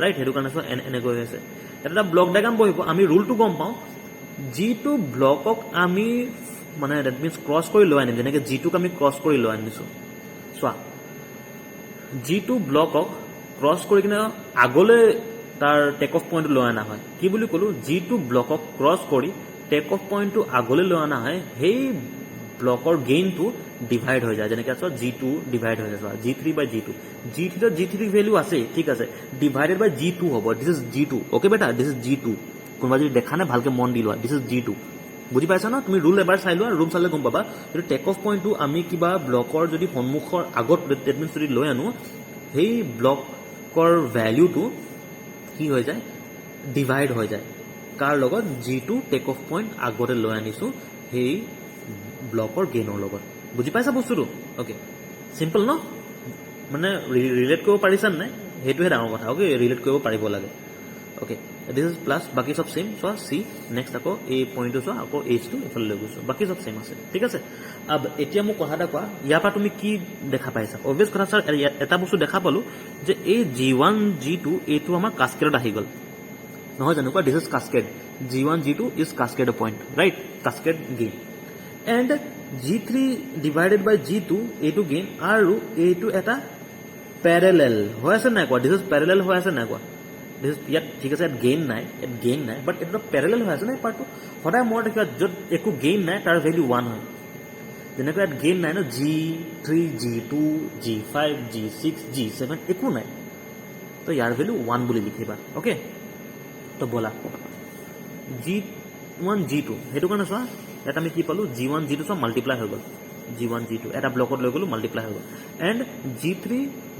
ৰাইট, সেইটো কাৰণে চোৱা এনেকৈ হৈ আছে। এটা ব্লক ডায়াগ্ৰাম বহিব, আমি ৰুলটো গম পাওঁ, যিটো ব্লকক আমি মানে ডেট মিনছ ক্ৰছ কৰি লৈ আনিম, যেনেকৈ G2ক আমি ক্ৰছ কৰি লৈ আনিছোঁ, চোৱা G2 ব্লকক ক্ৰছ কৰি কিনে আগলৈ তাৰ টেক অফ পইণ্টটো লৈ অনা হয়, কি বুলি ক'লোঁ, G2 ব্লকক ক্ৰছ কৰি টেক অফ পইণ্টটো আগলৈ লৈ অনা হয়, সেই ব্লকৰ গেইনটো ডিভাইড হৈ যায়, যেনেকৈ চোৱা G2 ডিভাইড হৈ যায়, চোৱা G3 বাই G2, G3 ভেলু আছে, ঠিক আছে, ডিভাইডেড বাই G2 হ'ব, দিছ ইজ G2, অ'কে বেটা, দিছ ইজ G2, কোনোবা যদি দেখা নাই ভালকৈ মন দি লোৱা, দিছ ইজ G2, বুজি পাইছা ন? তুমি ৰুল এবাৰ চাই লোৱা, ৰুল চালে গম পাবা, যদি টেক অফ পইণ্টটো আমি কিবা ব্লকৰ যদি সন্মুখৰ আগত ডেট মিনছ যদি লৈ আনো, সেই ব্লকৰ ভেলিউটো কি হৈ যায়, ডিভাইড হৈ যায়, কাৰ লগত, G2 টেক অফ পইণ্ট আগতে লৈ আনিছোঁ সেই ব্লকৰ গেইনৰ লগত, বুজি পাইছা বস্তুটো? অ'কে, চিম্পল ন? মানে ৰিলেট কৰিব পাৰিছা নাই, সেইটোহে ডাঙৰ কথা, অ'কে, ৰিলেট কৰিব পাৰিব লাগে, অ'কে। দিছ ইজ প্লাছ, বাকী চব ছেইম, চোৱা চি, নেক্সট আকৌ এই পইণ্টটো চোৱা, আকৌ H2 এইফালে লৈ গৈছোঁ, বাকী চব ছেইম আছে, ঠিক আছে। এতিয়া মোক কথা এটা কোৱা, ইয়াৰ পৰা তুমি কি দেখা পাইছা? অবভিয়াছ কথা ছাৰ, এটা বস্তু দেখা পালোঁ যে এই G1 G2 এইটো আমাৰ কাস্কেডত আহি গ'ল, নহয় জানো? কোৱা, this is cascade, G1 G2 is cascade point, right, cascade gain, and G3 divided by G2 এইটো গেইন, আৰু এইটো এটা পেৰেলেল হৈ আছে নাই? কোৱা, দিছ ইজ পেৰেলেল হৈ আছে নাই? কোৱা, ইয়াত ঠিক আছে, ইয়াত গেইন নাই, বাট এইটো পেৰেলেল হৈ আছে নাই পাৰ্টটো? সদায় মনত ৰাখিবা, য'ত একো গেইন নাই তাৰ ভেলিউ 1 হয়, যেনেকৈ ইয়াত গেইন নাই ন, G3 G2 G5 G6 G7 একো নাই, তো ইয়াৰ ভেলিউ 1 বুলি লিখিবা, অ'কে। তো ব'লা G1 G2, সেইটো কাৰণে চোৱা ইয়াত আমি কি পালোঁ, G1 G2 চোৱা মাল্টিপ্লাই হৈ গ'ল, G1 G2 এটা ব্লকত লৈ গ'লোঁ, মাল্টিপ্লাই হৈ গ'ল, and G3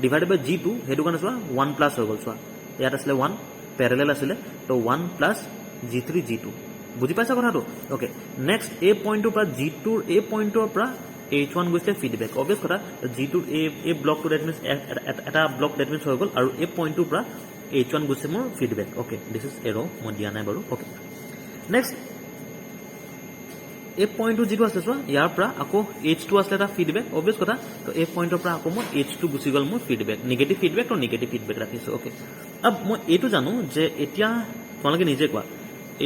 divided by G2, সেইটো কাৰণে চোৱা 1 প্লাছ হৈ গ'ল, চোৱা ইয়াত আছিলে 1, পেৰেলেল আছিলে, তো 1 প্লাছ G3 G2, বুজি পাইছা কথাটো? অ'কে, নেক্সট এই পইণ্টটোৰ পৰা G2ৰ এই পইণ্টৰ পৰা H1 গৈছে ফিডবেক, অবভিয়াছ কথা, G2ৰ এই ব্লকটো ডেট মিনছ এটা ব্লক ডেট মিনছ হৈ গ'ল, আৰু এই পইণ্টটোৰ পৰা H1 গৈছে মোৰ ফিডবেক, অ'কে, দিছ ইজ এৰ', মই দিয়া নাই বাৰু, অ'কে। নেক্সট এই পইণ্টটো যিটো আছে চোৱা, ইয়াৰ পৰা আকৌ H2 আছিলে এটা ফিডবেক, অবভিয়াছ কথা, তো এই পইণ্টৰ পৰা আকৌ মোৰ H2 গুচি গ'ল মোৰ ফিডবেক, নিগেটিভ ফিডবেক, তো নিগেটিভ ফিডবেক ৰাখিছোঁ, অ'কে। মই এইটো জানো যে এতিয়া তোমালোকে নিজে কোৱা,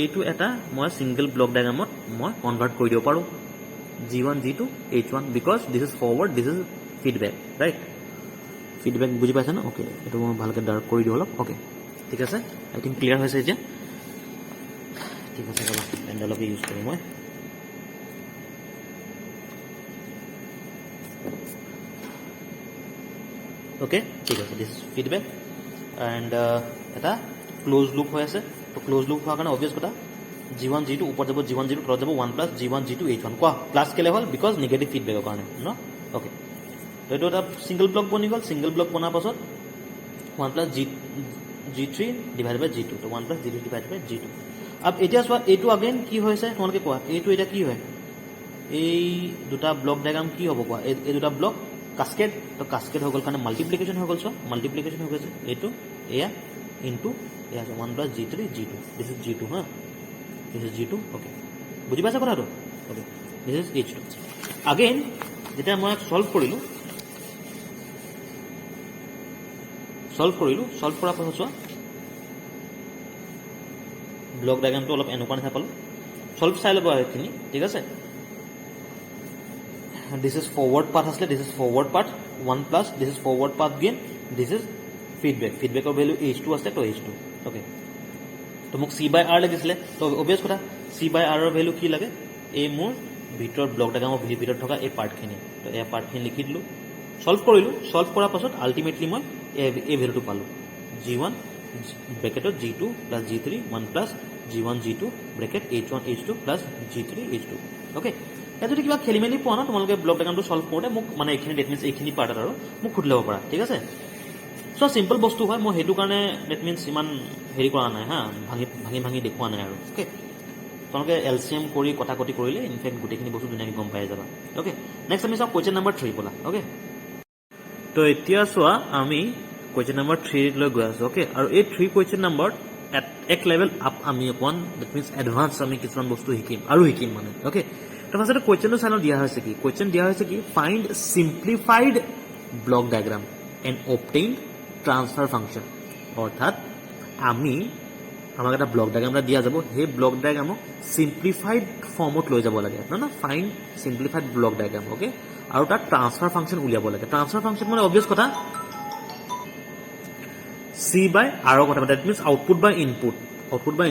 এইটো এটা মই ছিংগল ব্লক ডায়াগ্ৰামত মই কনভাৰ্ট কৰি দিব পাৰোঁ, G1 G2 H1, because this is forward, this is feedback, right, feedback বুজি পাইছা ন? অ'কে, এইটো মই ভালকৈ ডাৰ্ক কৰি দিওঁ অলপ, অ'কে, ঠিক আছে, আই থিংক ক্লিয়াৰ হৈছে এতিয়া, ঠিক আছে, ৰ'বা পেণ্ডেলকে ইউজ কৰোঁ মই, অ'কে, ঠিক আছে, দিছ ফিডবেক, এণ্ড এটা ক্ল'জ লুপ হৈ আছে, তো ক্ল'জ লুপ হোৱাৰ কাৰণে অবভিয়াছ কথা, G1 G2 ওপৰত যাব, G1 G2 তলত যাব, 1 প্লাছ G1 G2 H1, কোৱা প্লাছ কেলৈ হ'ল? বিকজ নিগেটিভ ফিডবেকৰ কাৰণে ন, অ'কে। তো এইটো এটা ছিংগল ব্লক বনি গ'ল, ছিংগল ব্লক বনাৰ পাছত 1 plus G3 divided by G2 তো 1 plus G3 divided by G2 अब এতিয়া চোৱা এইটো अगेन কি হৈছে তোমালোকে কোৱা এইটো এটা কি হয় এই দুটা ব্লক ডায়াগ্ৰাম কি হ'ব কোৱা এই দুটা ব্লক কাস্কেড তো কাস্কেড হৈ গ'ল কাৰণে মাল্টিপ্লিকেশ্যন হৈ গ'ল চোৱা মাল্টিপ্লিকেশ্যন হৈ গৈছে এইটো এয়া ইনটু এয়া 1 plus G3 G2 this is G2 হা দিস ইজ G2 ওকে বুজি পাইছা কথাটো okay this is H2 again যেতিয়া মই সলভ কৰিলো সলভ কৰাৰ পাছত চোৱা ব্লক ডায়াগ্ৰামটো অলপ এনেকুৱা নিচিনা পালো সলভ চাই ল'ব এইখিনি ঠিক আছে this is forward path asle this is forward path 1 plus this is forward path again this is feedback or value h2 asle to h2 okay to muk c by r lagisle to obvious kotha c by r er value ki lage a mur ভিতৰ block ডায়াগ্ৰামৰ ভিতৰত থকা এই part খিনি তো এই part খিনি লিখি দিলো সলভ কৰিলো সলভ কৰাৰ পাছত আলটিমেটলি মই এই ভ্যালুটো পালো g1 ব্ৰেকেটত g2 plus g3 1 plus g1 g2 bracket h1 h2 plus g3 h2 okay এটা যদি কিবা খেলিমেলি পোৱা না তোমালোকে ব্লক ডায়াগ্ৰামটো সলভ কৰোতে মোক মানে এইখিনি ডেট মিন্স এইখিনি পাৰ্ট আৰু মোক খুদ ল'ব পাৰা ঠিক আছে সো সিম্পল বস্তু হয় মই হেতু কাৰণে ডেট মিন্স ইমান হেৰি কৰা নাই হা ভাঙি দেখুৱা নাই আৰু ওকে তোমালোকে এলসিএম কৰি কথা কটি কৰিলে ইনফেক্ট গোটেইখিনি বস্তু ধুনীয়াকৈ গম পাই যাবা ওকে নেক্সট আমি চাওঁ কোৱেশ্চন নম্বৰ 3 বলা ওকে তো এতিয়া চোৱা আমি কোৱেশ্চন নম্বৰ 3 লৈ গৈ আছো ওকে আৰু এই 3 কোৱেশ্চন নম্বৰ এক লেভেল আপ আমি অকন দ্যাট মিন্স এডভান্স আমি কিছুমান বস্তু শিকিম মানে ওকে তো ফাৰ্স্টতে কোৱেশ্চনটো চাই দিয়া হৈছে কি কোৱেশ্চন দিয়া হৈছে কি find simplified block diagram and obtain transfer function অৰ্থাৎ আমাক এটা ব্লক ডায়াগ্ৰাম দিয়া যাব সেই ব্লক ডায়াগ্ৰামক সিম্পলিফাইড ফৰ্মত লৈ যাব লাগে না find simplified block diagram okay আৰু তাৰ ট্ৰান্সফাৰ ফাংচন উলিয়াব লাগে ট্ৰান্সফাৰ ফাংচন মানে অবভিয়াস কথা c by r কথা that means output by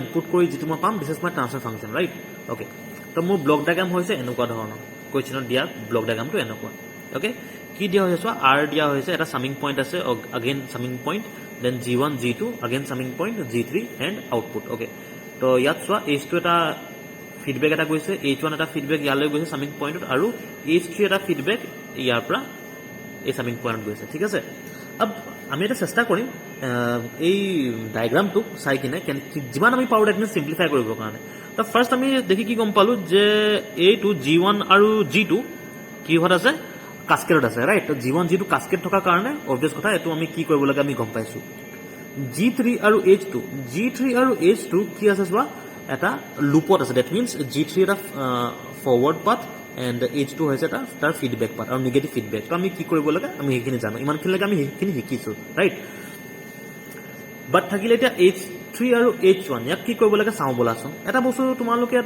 input কৰি যেটো মই পাম this is my transfer function right okay তো মোৰ ব্লক ডায়াগ্ৰাম হৈছে এনেকুৱা ধৰণৰ কোৱেশ্চনত দিয়া ব্লক ডায়াগ্ৰামটো এনেকুৱা ওকে কি দিয়া হৈছে r দিয়া হৈছে এটা সামিং পইণ্ট আছে again summing point then g1 g2 again summing point g3 and output okay তো ইয়াত চোৱা h2 এটা ফিডবেক এটা গৈছে h1 এটা ফিডবেক ইয়ালৈ গৈছে সামিং পইণ্টত আৰু h3 এটা ফিডবেক ইয়াৰ পৰা এই সামিং পইণ্টত গৈছে ঠিক আছে अब আমি এটা চেষ্টা কৰিম এই ডায়াগ্ৰামটো চাই কিনে যিমান আমি পাৰো ডেট মিন্স সিম্পলিফাই কৰিবৰ কাৰণে তো ফাৰ্স্ট আমি দেখি কি গম পালো যে এইটো g1 আৰু g2 কি হত আছে কাস্কেডত আছে ৰাইট তো g1 g2 কাস্কেড থকা কাৰণে অবভিয়াস কথা এটো আমি কি কৰিব লাগে আমি গম পাইছো g3 আৰু h2 কি আছে চোৱা এটা লুপত আছে দ্যাট মিন্স g3 এটা ফৰৱাৰ্ড পাথ and h2 হৈছে এটা তাৰ ফিডবেক পাথ আৰু নেগেটিভ ফিডবেক তো আমি কি কৰিব লাগে আমি এইখিনি জানো ইমানখিনি লাগে আমি এইখিনি শিকিছো ৰাইট বাট থাকিলে এটা h3 আৰু h1 ইয়াক কি কৰিব লাগে চাও বলাচোন এটা বস্তু তোমালোকে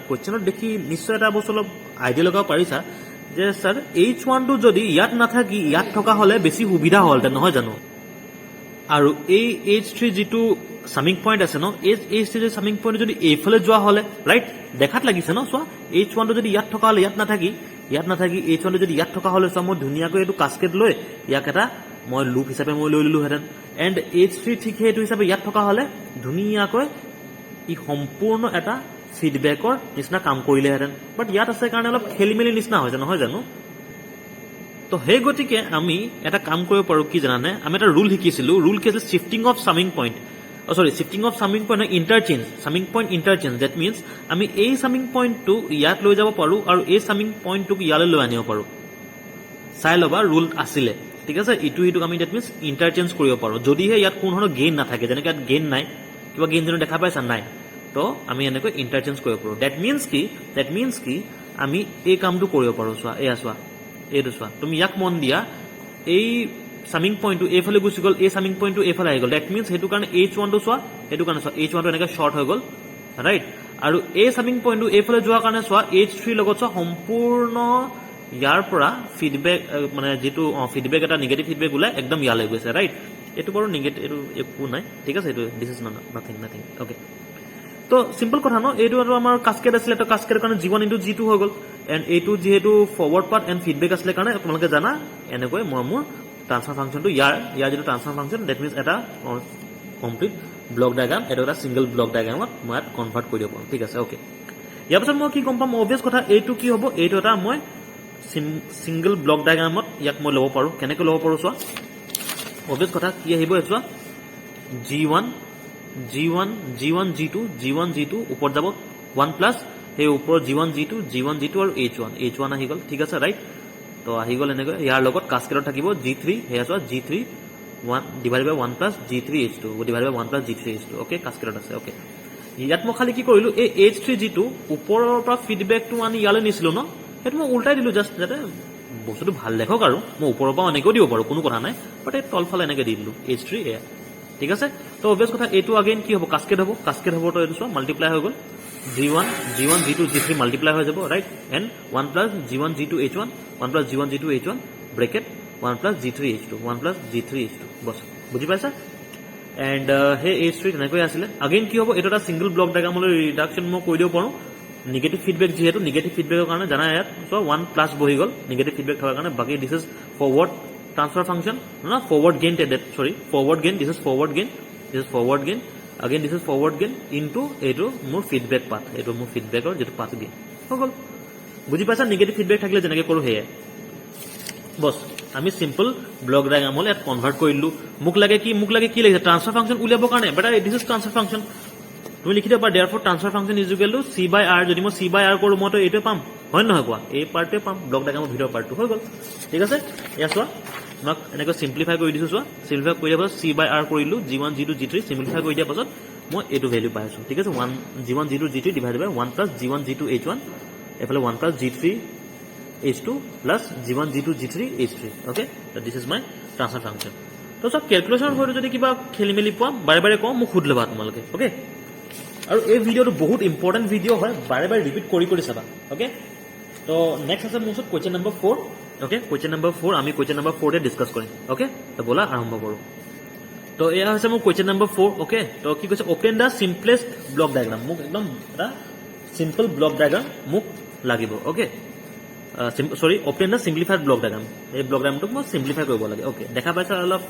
কোৱেশ্চনত দেখি নিশ্চয় এটা বস্তু অলপ আইডিয়া লগাব পাৰিছা যে স্যার h1 টো যদি ইয়াত নাথাকি ইয়াত থকা হলে বেছি সুবিধা হলতে নহয় জানো আৰু এই h3 যেটো সামিং পইণ্ট আছে ন h3 যে সামিং পইণ্ট যদি এইফালে যোৱা হলে ৰাইট দেখাত লাগিছে ন সো h1 টো যদি ইয়াত থকা হলে ইয়াত নাথাকি h1 টো যদি ইয়াত থকা হলে সো মই ধুনীয়াকৈ এটো কাস্কেড লৈ ইয়াক এটা মই লুপ হিচাপে মই লৈ ললো হেতেন এন্ড h3 ঠিক হেতু হিচাপে ইয়াত থকা হলে ধুনীয়াকৈ ই সম্পূৰ্ণ এটা ফিডবেকৰ নিচিনা কাম কৰিলে হেতেন বাট ইয়াত আছে কাৰণে অলপ খেলিমেলি নিচিনা হৈ যায় নহয় জানো তো সেই গতিকে আমি এটা কাম কৰিব পাৰো কি জানানে আমি এটা ৰুল শিকিছিলো ৰুল কি আছে shifting of summing point shifting of summing point interchange summing point interchange that means আমি এই সামিং পইণ্টটো ইয়াত লৈ যাব পাৰো আৰু এই সামিং পইণ্টটোক ইয়ালৈ লৈ আনিব পাৰো চাই লবা ৰুল আছিলে ঠিক আছে ইটো আমি দ্যাট মিন্স ইন্টাৰচেঞ্জ কৰিব পাৰো যদিহে ইয়াত কোনো ধৰণৰ গেইন নাথাকে যেনেকৈ ইয়াত গেইন নাই কিবা গেইন যেন দেখা পাইছা নাই তো আমি এনেকৈ ইন্টাৰচেঞ্জ কৰিব পাৰো দ্যাট মিন্স কি আমি এই কামটো কৰিব পাৰো চোৱা এইটো চোৱা তুমি ইয়াক মন দিয়া এই সামিং পইণ্টটো এইফালে গুচি গ'ল এই সামিং পইণ্টটো এইফালে আহি গ'ল দ্যাট মিন্স হেতু কাৰণে h1 টো চোৱা হেতু কাৰণে চোৱা h1 টো এনেকৈ শৰ্ট হৈ গ'ল ৰাইট আৰু এই সামিং পইণ্টটো এইফালে যোৱাৰ কাৰণে চোৱা h3 লগত চোৱা সম্পূৰ্ণ ইয়াৰ পৰা ফিডবেক মানে যেটো ফিডবেক এটা নেগেটিভ ফিডবেক ওলাই একদম ইয়ালৈ গৈছে ৰাইট এটো বাৰু নেগেটিভ এটো একো নাই ঠিক আছে এটো দিস ইজ নাথিং ওকে তো সিম্পল কথা ন এইটো আৰু আমাৰ কাস্কেড আছিল তো কাস্কেড কাৰণে g1 * g2 হৈ গ'ল এন্ড এইটো যেহেতু ফৰৱাৰ্ড পাথ এন্ড ফিডবেক আছিল কাৰণে তোমালোকে জানা এনেকৈ মোৰ ট্ৰান্সফাৰ ফাংচনটো ইয়াৰ যেটো ট্ৰান্সফাৰ ফাংচন দ্যাট মিন্স এটা কমপ্লিট ব্লক ডায়াগ্ৰাম এটা সিঙ্গল ব্লক ডায়াগ্ৰামত মই কনভাৰ্ট কৰি দিব পাৰো ঠিক আছে ওকে ইয়াৰ পিছত মই কি গম পাম অবভিয়াস কথা এইটো কি হ'ব এইটো এটা মই সিঙ্গল ব্লক ডায়াগ্ৰামত ইয়াক মই ল'ব পাৰো কেনেকৈ ল'ব পাৰো চোৱা অবভিয়াছ কথা কি আহিব চোৱা G1 G1 G1 G2 G1 G2 ওপৰত যাব 1 প্লাছ সেই ওপৰত G1 G2 G1 G2 আৰু H1 আহি গ'ল ঠিক আছে ৰাইট তো আহি গ'ল এনেকৈ ইয়াৰ লগত কাস্কেডত থাকিব G3 হেয়া চোৱা G3 1 divide by 1 plus G3 H2 divide by 1 plus G3 H2 okay কাস্কেডত আছে ওকে ইয়াত মই খালি কি কৰিলো এই H3 G2 ওপৰৰ পৰা ফিডবেকটো আনি ইয়ালৈ নিছিলো ন সেইটো মই উল্টাই দিলো জাষ্ট যাতে বস্তুটো ভাল দেখক আৰু মই ওপৰৰ পৰা এনেকৈ দিব পাৰো কোনো কথা নাই বাট এই তলফালে এনেকৈ দি দিলো H3 এয়া ঠিক আছে তো অবভিয়াছ কথা এইটো আগেইন কি হ'ব কাস্কেড হ'ব তো এইটো চোৱা মাল্টিপ্লাই হৈ গ'ল G1 G2 G3 মাল্টিপ্লাই হৈ যাব right and 1 plus G1 G2 H1 1 plus G1 G2 H1 bracket 1 plus G3 H2 1 plus G3 H2 বছ বুজি পাইছা এণ্ড সেই H3 তেনেকৈ আছিলে আগেইন কি হ'ব এইটো এটা ছিংগল ব্লক ডায়াগ্ৰামলৈ ৰিডাকশ্যন মই কৰি দিব পাৰোঁ নিগেটিভ ফিডবেক যিহেতু নিগেটিভ ফিডবেকৰ কাৰণে জানা ইয়াত চ' 1 প্লাছ বহি গ'ল নিগেটিভ ফিডবেক থকাৰ কাৰণে বাকী this is forward transfer function না forward gain forward gain this is forward gain again this is forward gain into এইটো মোৰ ফিডবেক পাথ এইটো মোৰ ফিডবেকৰ যেটো পাথ গেইন হৈ গ'ল বুজি পাইছা নিগেটিভ ফিডবেক থাকিলে যেনেকৈ কৰোঁ হেয়া বস আমি সিম্পল ব্লক ডায়াগ্ৰামলৈ ইয়াত কনভাৰ্ট কৰিলো মোক লাগে কি লাগিছে ট্ৰান্সফাৰ ফাংচন উলিয়াবৰ কাৰণে বেটা দিছ ইজ ট্ৰান্সফাৰ ফাংচন তুমি লিখি দিবা therefore transfer function is equal to C/R যদি মই C/R কৰোঁ মই তো এইটো পাম হয় নহয় কোৱা এই পাৰ্টটোৱে পাম ব্লক ডায়াগ্ৰামৰ ভিতৰৰ পাৰ্টটো হৈ গ'ল ঠিক আছে এয়া চোৱা তোমাক এনেকৈ সিম্পলিফাই কৰি দিছোঁ চোৱা সিম্পলিফাই কৰি দিয়াৰ পাছত C/R কৰিলোঁ G1 G2 G3 সিম্পলিফাই কৰি দিয়াৰ পাছত মই এইটো ভেলু পাই আছোঁ ঠিক আছে G1 G2 G3 divide by 1 plus G1 G2 H1 এফালে 1 plus G3 H2 plus G1 G2 G3 H3 okay this is my transfer function তো চব কেলকুলেশ্যন হয়তো যদি কিবা খেলি মেলি পোৱা বাৰে বাৰে কওঁ মোক সুধি ল'বা তোমালোকে অ'কে আৰু এই ভিডিঅ'টো বহুত ইম্পৰ্টেণ্ট ভিডিঅ' হয় বাৰে বাৰে ৰিপিট কৰি চাবা অ'কে তো নেক্সট আছে মোৰ ওচৰত question number 4 okay question number 4 আমি কুৱেশ্যন নম্বৰ 4 ডিছকাছ কৰিম অ'কে তো ব'লা আৰম্ভ কৰোঁ তো এয়া হৈছে মোৰ কুৱেশ্যন নম্বৰ 4 অ'কে তো কি কৈছে অপেন দ্য চিম্পলেষ্ট ব্লক ডায়াগ্ৰাম মোক একদম এটা চিম্পল ব্লক ডায়াগ্ৰাম মোক লাগিব অ'কে সৰি অপেন দ্য চিম্পলিফাইড ব্লক ডায়াগ্ৰাম এই ব্লক ডায়াগ্ৰামটোক মই চিম্পলিফাই কৰিব লাগে অ'কে দেখা পাইছা অলপ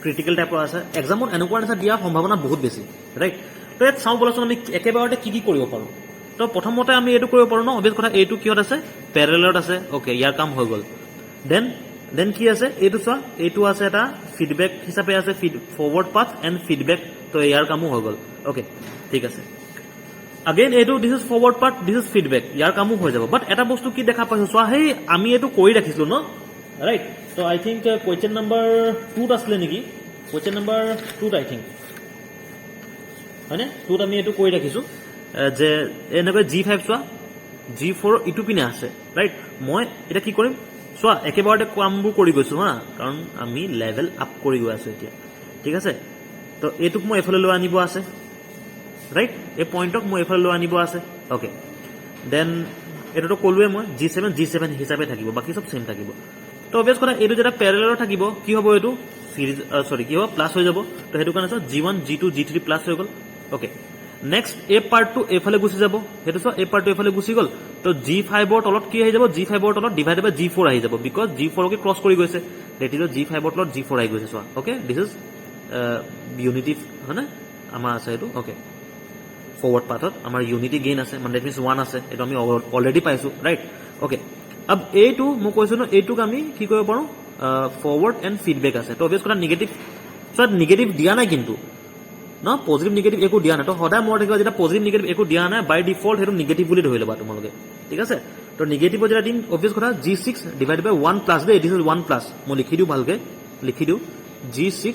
ক্ৰিটিকেল টাইপৰ আছে এক্সামত এনেকুৱা নিচিনা দিয়াৰ সম্ভাৱনা বহুত বেছি ৰাইট তো ইয়াত চাওঁ বলাচোন আমি একেবাৰতে কি কৰিব পাৰোঁ তো প্ৰথমতে আমি এইটো কৰিব পাৰোঁ ন অবভিয়াছ কথা এইটো কিহত আছে পেৰেলেলত আছে অ'কে ইয়াৰ কাম হৈ গ'ল দেন কি আছে এইটো চোৱা এইটো আছে এটা ফিডবেক হিচাপে আছে ফৰৱাৰ্ড পাথ এণ্ড ফিডবেক তো ইয়াৰ কামো হৈ গ'ল অ'কে ঠিক আছে আগেইন এইটো this is forward path this is feedback ইয়াৰ কামো হৈ যাব বাট এটা বস্তু কি দেখা পাইছোঁ চোৱা সেই আমি এইটো কৰি ৰাখিছিলোঁ ন ৰাইট তো আই থিংক কুৱেশ্যন নম্বৰ 2 আছিলে নেকি কুৱেশ্যন নম্বৰ 2 আই থিংক হয়নে 2 আমি এইটো কৰি ৰাখিছোঁ যে এনেকৈ G5 চোৱা G4 ইটো পিনে আছে ৰাইট মই এতিয়া কি কৰিম চোৱা একেবাৰতে কামবোৰ কৰি গৈছোঁ হা কাৰণ আমি লেভেল আপ কৰি গৈ আছোঁ এতিয়া ঠিক আছে তো এইটোক মই এইফালে লৈ আনিব আছে ৰাইট এই পইণ্টক মই এইফালে লৈ আনিব আছে অ'কে দেন এইটোতো ক'লোৱে মই G7 হিচাপে থাকিব বাকী চব ছেম থাকিব তো অবভিয়াছ কথা এইটো যেতিয়া পেৰেলেলত থাকিব কি হ'ব এইটো সিৰিজ কি হ'ব প্লাছ হৈ যাব তো সেইটো কাৰণে চোৱা G1 G2 G3 প্লাছ হৈ গ'ল অ'কে নেক্সট এই পাৰ্টটো এইফালে গুচি যাব সেইটো চোৱা এই পাৰ্টটো এইফালে গুচি গ'ল তো G5ৰ তলত কি আহি যাব G5ৰ তলত ডিভাইড বাই G4 আহি যাব বিকজ G4কে ক্ৰছ কৰি গৈছে ডেট ইজ G5ৰ তলত G4 আহি গৈছে চোৱা অ'কে দিছ ইজ ইউনিটি হয়নে আমাৰ আছে এইটো অ'কে ফৰৱাৰ্ড পাথত আমাৰ ইউনিটি গেইন আছে মানে ডেট মিনছ 1 আছে এইটো আমি অলৰেডি পাইছোঁ ৰাইট অ'কে আব এইটো মই কৈছোঁ ন এইটোক আমি কি কৰিব পাৰোঁ ফৰৱাৰ্ড এণ্ড ফিডবেক আছে তো অবভিয়াছ কথা নিগেটিভ দিয়া নাই কিন্তু ন পজিটিভ নিগেটিভ একো দিয়া নাই তো সদায় মনত ৰাখিবা যেতিয়া পজিটিভ নিগেটিভ একো দিয়া নাই বাই ডিফল্ট সেইটো নিগেটিভ বুলি ধৰি ল'বা তোমালোকে ঠিক আছে তো নিগেটিভ যেতিয়া দিম অবভিয়াছ কথা G6 ডিভাইড বাই 1 প্লাছ দেই দিছ ইজ 1 প্লাছ মই লিখি দিওঁ ভালকৈ লিখি দিওঁ G6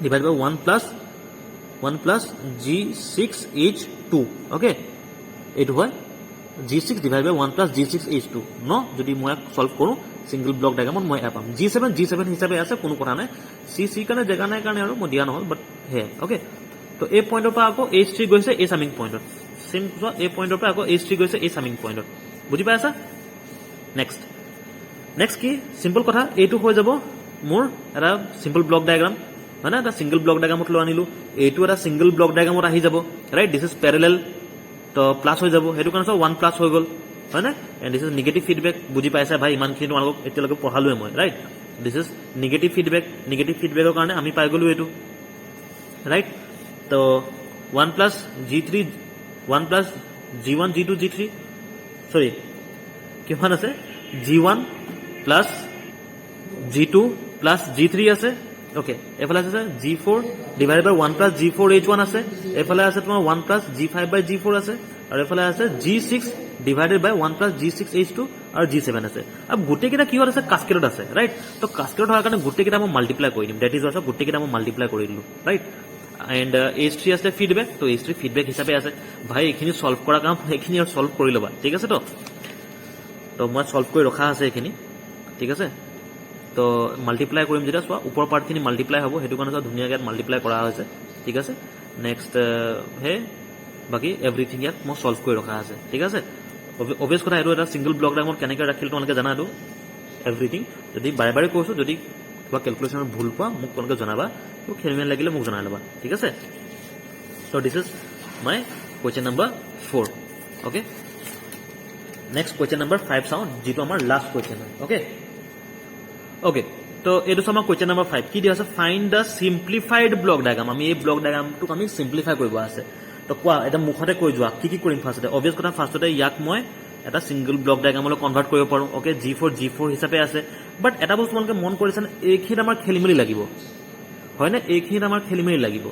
divide by 1 plus G6H2 okay এইটো হয় G6 divide by 1 plus G6H2 ন যদি মই সলভ কৰোঁ সিংগল ব্লক ডায়াগ্ৰামত মই পাম G7 হিচাপে আছে কোনো কথা নাই C কাৰণে জেগা নাই কাৰণে আৰু মই দিয়া নহ'ল বাট হে অ'কে তো এই পইণ্টৰ পৰা আকৌ H3 গৈছে এই চামিং পইণ্টত চেম চোৱা এই পইণ্টৰ পৰা আকৌ H3 গৈছে এই চামিং পইণ্টত বুজি পাই আছা নেক্সট কি চিম্পল কথা এইটো হৈ যাব মোৰ এটা চিম্পল ব্লক ডায়াগ্ৰাম হয় না এটা ছিংগল ব্লক ডায়াগ্ৰামত লৈ আনিলোঁ এইটো এটা ছিংগল ব্লক ডায়াগ্ৰামত আহি যাব ৰাইট দিছ ইজ পেৰেলেল তো প্লাছ হৈ যাব সেইটো কাৰণে চোৱা 1 প্লাছ হৈ গ'ল হয় না and this is negative feedback বুজি পাইছা ভাই ইমানখিনি তোমালোকক এতিয়ালৈকে পঢ়ালোৱে মই ৰাইট দিছ ইজ নিগেটিভ ফিডবেকৰ কাৰণে আমি পাই গ'লোঁ এইটো ৰাইট তো 1 প্লাছ G1 G2 G3 সৰি কিমান আছে G1 plus G2 plus G3 আছে অ'কে এইফালে আছে G4 divided by 1 plus G4 H1 আছে, এইফালে আছে তোমাৰ 1 প্লাছ G5 বাই G4 আছে, আৰু এইফালে আছে G6 divided by 1 plus G6 H2 আৰু G7 আছে। আৰু গোটেইকেইটা কিহত আছে কাস্কেডত আছে, ৰাইট। তো কাস্কেডত হোৱাৰ কাৰণে গোটেইকেইটা মই মাল্টিপ্লাই কৰি দিম, ডেট ইজ অলছ' গোটেইকেইটা মই মাল্টিপ্লাই কৰি দিলোঁ, ৰাইট। এণ্ড H3 আছে ফিডবেক, তো H3 ফিডবেক হিচাপে আছে। ভাই এইখিনি ছল্ভ কৰা কাম সেইখিনি আৰু ছল্ভ কৰি ল'বা, ঠিক আছে। তো মই ছল্ভ কৰি ৰখা আছে এইখিনি, ঠিক আছে। তো মাল্টিপ্লাই কৰিম যেতিয়া চোৱা ওপৰ পাৰ্টখিনি মাল্টিপ্লাই হ'ব, সেইটো কাৰণে চোৱা ধুনীয়াকৈ ইয়াত মাল্টিপ্লাই কৰা হৈছে, ঠিক আছে। নেক্সট হে বাকী এভৰিথিং ইয়াত মই ছল্ভ কৰি ৰখা আছে, ঠিক আছে। অভিয়াছ কথা এইটো এটা ছিংগল ব্লক ডায়াগ্ৰামত কেনেকৈ ৰাখিলে তোমালোকে জানাটো এভৰিথিং। যদি বাৰে বাৰে কৈছোঁ, যদি কিবা কেলকুলেশ্যনত ভুল পোৱা মোক তোমালোকে জনাবা, তো খেলি মেলি লাগিলে মোক জনাই ল'বা, ঠিক আছে। So' this is my question number 4, okay. Next question number 5 চাওঁ, যিটো আমাৰ লাষ্ট কুৱেশ্যন হয়, অ'কে। অ'কে, তো এইটো আমাৰ কুৱেশ্যন নম্বৰ 5 কি দিয়া আছে, find the simplified block diagram. আমি এই ব্লক ডায়াগ্ৰামটোক আমি চিম্প্লিফাই কৰিব আছে। তো কোৱা এটা মুখতে কৈ যোৱা কি কৰিম ফাৰ্ষ্টতে। অভিয়াছ কথা ফাৰ্ষ্টতে ইয়াক মই এটা ছিংগল ব্লক ডায়াগ্ৰামলৈ কনভাৰ্ট কৰিব পাৰোঁ, অ'কে। G4 হিচাপে আছে, বাট এটা বস্তু তোমালোকে মন কৰিছেনে, এইখিনিত আমাৰ খেলি মেলি লাগিব, হয়নে? এইখিনিত আমাৰ খেলি মেলি লাগিব,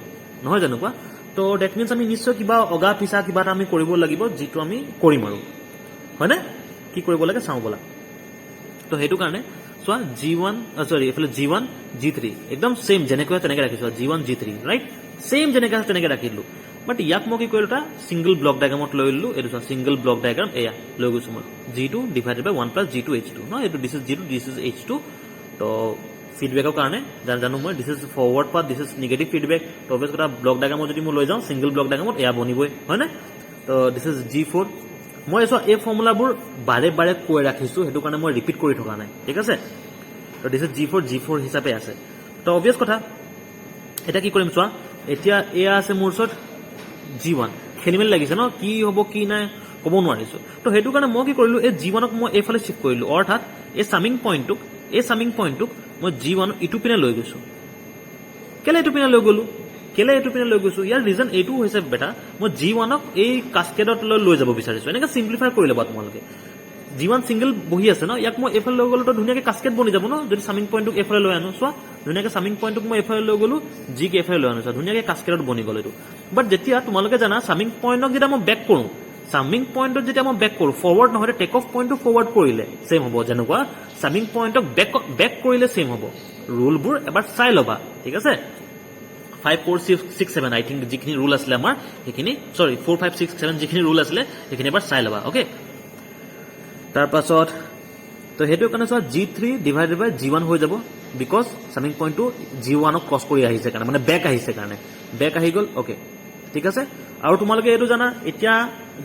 নহয় জানো কোৱা? তো ডেট মিনছ আমি নিশ্চয় কিবা অগা পিছা কিবা এটা আমি কৰিব লাগিব, যিটো আমি কৰিম আৰু, হয়নে? কি কৰিব লাগে চাওঁ ব'লা। তো সেইটো কাৰণে চোৱা এইফালে G1 G3 একদম ছেইম যেনেকৈ তেনেকৈ ৰাখিছোঁ, G1 G3 ৰাইট, ছেইম যেনেকৈ আছে তেনেকৈ ৰাখি দিলোঁ। বাট ইয়াক মই কি কৰিলোঁ, এটা ছিংগল ব্লক ডায়াগ্ৰামত লৈ ল'লোঁ। এইটো চোৱা ছিংগল ব্লক ডায়াগ্ৰাম, এয়া লৈ গৈছোঁ মই G2 divided by 1 plus G2 H2 ন, এইটো this is G2 this is H2। তো ফিডবেকৰ কাৰণে জানো মই দিছ is forward path, this is negative feedback. তো অভিয়াছ কথা ব্লক ডায়াগ্ৰামত যদি মই লৈ যাওঁ ছিংগল ব্লক ডায়াগ্ৰামত এয়া বনিবই, হয়নে? তো দিছ ইজ G4। মই চোৱা এই ফৰ্মুলাবোৰ বাৰে বাৰে কৈ ৰাখিছোঁ, সেইটো কাৰণে মই ৰিপিট কৰি থকা নাই, ঠিক আছে। তো দিছ ইজ G4 হিচাপে আছে। তো অভিয়াছ কথা এতিয়া কি কৰিম চোৱা, এতিয়া এয়া আছে মোৰ ওচৰত G1, খেলি মেলি লাগিছে ন, কি হ'ব কি নাই ক'ব নোৱাৰিছোঁ। তো সেইটো কাৰণে মই কি কৰিলোঁ, এই G1ক মই এইফালে শ্বিফ্ট কৰিলোঁ, অৰ্থাৎ এই চামিং পইণ্টটোক মই G1 ইটো পিনে লৈ গৈছোঁ। কেলে এইটো পিনে লৈ গ'লোঁ, ইয়াৰ ৰিজন এইটো হৈছে বেটা, মই G1ক এই কাস্কেডত লৈ যাব বিচাৰিছোঁ। এনেকৈ চিম্প্লিফাই কৰি ল'বা তোমালোকে। G1 ছিংগল বহি আছে ন, ইয়াক মই এইফালে লৈ গ'লোঁ, তো ধুনীয়াকৈ কাস্কেড বনি যাব ন। যদি চামিং পইণ্টটোক এইফালে লৈ আনো, চোৱা ধুনীয়াকৈ চামিং পইণ্টটোক মই এইফালে লৈ গ'লোঁ, Gক এইফালে লৈ আনো, চোৱা ধুনীয়াকৈ কাস্কেডত বনি গ'ল এইটো। বাট যেতিয়া তোমালোকে জানা চামিং পইণ্টক যেতিয়া মই বেক কৰোঁ, ফৰৱাৰ্ড নহয়, টেক অফ পইণ্টটো ফৰৱাৰ্ড কৰিলে ছেইম হ'ব, যেনেকুৱা চামিং পইণ্টক বেক কৰিলে ছেইম হ'ব। ৰুলবোৰ এবাৰ চাই ল'বা, ঠিক আছে। 5, 4, 6, 7 আই থিংক যিখিনি ৰুল আছিলে আমাৰ সেইখিনি, 4, 5, 6, 7 যিখিনি ৰুল আছিলে সেইখিনি এবাৰ চাই ল'বা, অ'কে। তাৰপাছত তো সেইটো কাৰণে চোৱা G3 ডিভাইডেড বাই G1 হৈ যাব, বিকজ চামিং পইণ্টটো G1ক ক্ৰছ কৰি আহিছে কাৰণে, মানে বেক আহিছে কাৰণে, বেক আহি গ'ল, অ'কে ঠিক আছে। আৰু তোমালোকে এইটো জানা, এতিয়া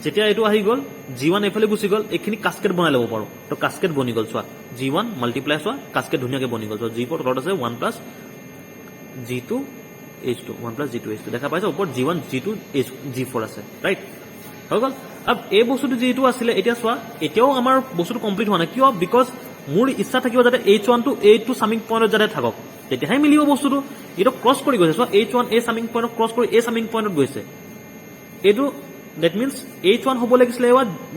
যেতিয়া এইটো আহি গ'ল G1 এইফালে গুচি গ'ল, এইখিনি কাস্কেড বনাই ল'ব পাৰোঁ। তো কাস্কেড বনি গ'ল, চোৱা G1 মাল্টিপ্লাই, চোৱা কাস্কেড ধুনীয়াকৈ বনি গ'ল। চোৱা G4 তলত আছে 1 plus G2 H2, 1 plus G2 H2 দেখা পাইছে, ওপৰত G1 G2 G4 আছে, ৰাইট হৈ গ'ল। আৰু এই বস্তুটো যিটো আছিলে, এতিয়া চোৱা এতিয়াও আমাৰ বস্তুটো কমপ্লিট হোৱা নাই, কিয়? বিকজ মোৰ ইচ্ছা থাকিব যাতে H1 টো এইটো চামিং পইণ্টত যাতে থাকক, তেতিয়াহে মিলিব বস্তুটো। এইটো ক্ৰছ কৰি গৈছে, চোৱা H1 এই চামিং পইণ্টক ক্ৰছ কৰি এই চামিং পইণ্টত গৈছে। এইটো ডেট মিনছ H1 হ'ব লাগিছিলে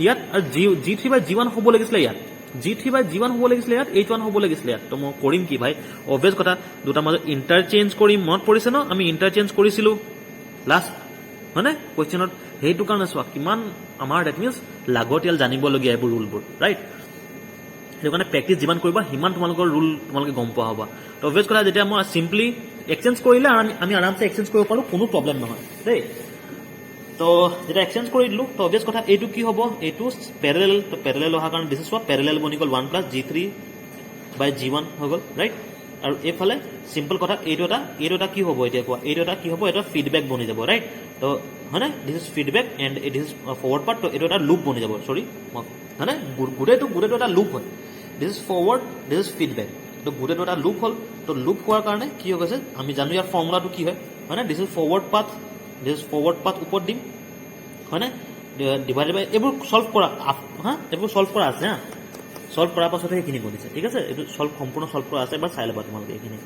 ইয়াত, আৰু G3 বাই G1 হ'ব লাগিছিলে ইয়াত, G3 বাই G1 হ'ব লাগিছিলে ইয়াত, H1 হ'ব লাগিছিলে ইয়াত। তো মই কৰিম কি ভাই, অভিয়াছ কথা দুটা মাজত ইণ্টাৰচেঞ্জ কৰিম। মনত পৰিছে ন, আমি ইণ্টাৰচেঞ্জ কৰিছিলোঁ লাষ্ট, হয়নে কুৱেশ্যনত? সেইটো কাৰণে চোৱা কিমান আমাৰ ডেট মিনছ লাগতিয়াল জানিবলগীয়া এইবোৰ ৰুলবোৰ, ৰাইট। সেইটো কাৰণে প্ৰেক্টিচ যিমান কৰিবা সিমান তোমালোকৰ ৰুল তোমালোকে গম পোৱা হ'ব। তো অভিয়াছ কথা যেতিয়া মই চিম্পলি এক্সচেঞ্জ কৰিলে আমি আৰামছে এক্সচেঞ্জ কৰিব পাৰোঁ, কোনো প্ৰব্লেম নহয় দেই। তো যেতিয়া এক্সচেঞ্জ কৰি দিলোঁ, তো অভিয়াছ কথা এইটো কি হ'ব, এইটো পেৰেলেল। তো পেৰেলেল অহাৰ কাৰণে দিছে, চোৱা পেৰেলেল বনি গ'ল 1 প্লাছ G3 বাই G1 হৈ গ'ল, ৰাইট। আৰু এইফালে চিম্পল কথা এইটো এটা কি হ'ব, এতিয়া কোৱা এইটো এটা কি হ'ব, এটা ফিডবেক বনি যাব, ৰাইট। তো হয়নে, দিছ is feedback and this is forward part. তো এইটো এটা লুপ বনি যাব, হয়নে, গোটেইটো এটা লুপ হয়। দিছ is forward, this is feedback. তো গোটেইটো এটা লুপ হ'ল। তো লুপ হোৱাৰ কাৰণে কি হৈ গৈছে, আমি জানো ইয়াৰ ফৰ্মুলাটো কি হয়, হয়নে, দিছ ইজ ফৰৱাৰ্ড পাথ ওপৰত দিম, হয়নে, ডিভাইডেড বাই এইবোৰ ছল্ভ কৰা, এইবোৰ ছল্ভ কৰা আছে, ছল্ভ কৰাৰ পাছতহে সেইখিনি বনিছে, ঠিক আছে। এইটো সম্পূৰ্ণ ছল্ভ কৰা আছে, এবাৰ চাই ল'বা তোমালোকে এইখিনি,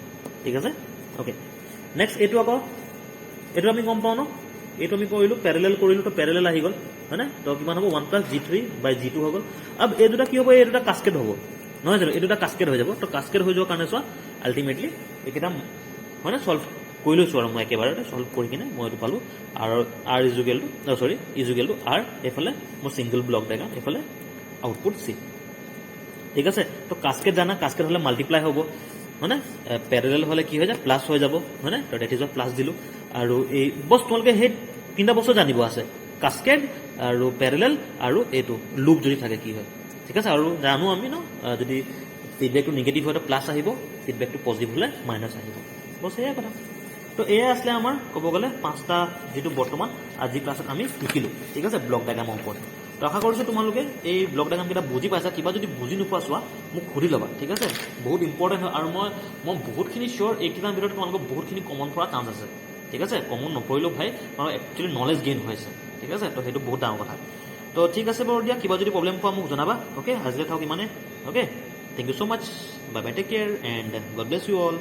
ঠিক আছে, অ'কে। নেক্সট এইটো আকৌ এইটো আমি গম পাওঁ ন, এইটো আমি কৰিলোঁ পেৰেলেল কৰিলোঁ, তো পেৰেলেল আহি গ'ল, হয়নে। তো কিমান হ'ব 1 প্লাছ G3 বাই G2 হৈ গ'ল। আৰু এই দুটা কি হ'ব, এই দুটা কাস্কেড হ'ব, নহয় জানো, এই দুটা কাস্কেড হৈ যাব। তো কাস্কেড হৈ যোৱাৰ কাৰণে চোৱা আল্টিমেটলি এইকেইটা হয়নে ছল্ভ কৰি লৈছোঁ আৰু মই একেবাৰতে ছল্ভ কৰি কিনে মই এইটো পালোঁ আৰু আৰ ইজুকেলটো ইজুকেলটো আৰ, এইফালে মোৰ ছিংগল ব্লক ডায়েগ্ৰাম, এইফালে আউটপুট চি। ঠিক আছে, তো কাস্কেড জানা, কাস্কেড হ'লে মাল্টিপ্লাই হ'ব হয়নে, পেৰেলেল হ'লে কি হৈ যায় প্লাছ হৈ যাব হয়নে, তো ডেট ইজ প্লাছ দিলোঁ। আৰু এই বছ তোমালোকে সেই তিনিটা বস্তু জানিব আছে, কাস্কেড আৰু পেৰেলেল আৰু এইটো লুপ যদি থাকে কি হয়। ঠিক আছে, আৰু জানো আমি ন যদি ফিডবেকটো নিগেটিভ হয় প্লাছ আহিব, ফিডবেকটো পজিটিভ হ'লে মাইনাছ আহিব, বছ সেয়াই কথা। তো এয়াই আছিলে আমাৰ ক'ব গ'লে 5টা যিটো বৰ্তমান আজি ক্লাছত আমি শিকিলোঁ। ঠিক আছে, ব্লক ডায়েগ্ৰামৰ ওপৰত। তো আশা কৰিছোঁ তোমালোকে এই ব্লক ডায়েগ্ৰামকেইটা বুজি পাইছা, কিবা যদি বুজি নোপোৱা চোৱা মোক সুধি ল'বা। ঠিক আছে, বহুত ইম্পৰ্টেণ্ট হয় আৰু মই বহুতখিনি চিয়'ৰ এইকেইটাৰ ভিতৰত তোমালোকৰ বহুতখিনি কমন পৰা চান্স আছে। ঠিক আছে, কমন নপৰিলেও ভাই তোমালোকৰ একচুৱেলি নলেজ গেইন হৈছে। ঠিক আছে, তো সেইটো বহুত ডাঙৰ কথা। তো ঠিক আছে বাৰু দিয়া, কিবা যদি প্ৰব্লেম পোৱা মোক জনাবা। অ'কে, আজিলৈ থাকক ইমানে। Okay, thank you so' much, bye bye, take care and God bless you all.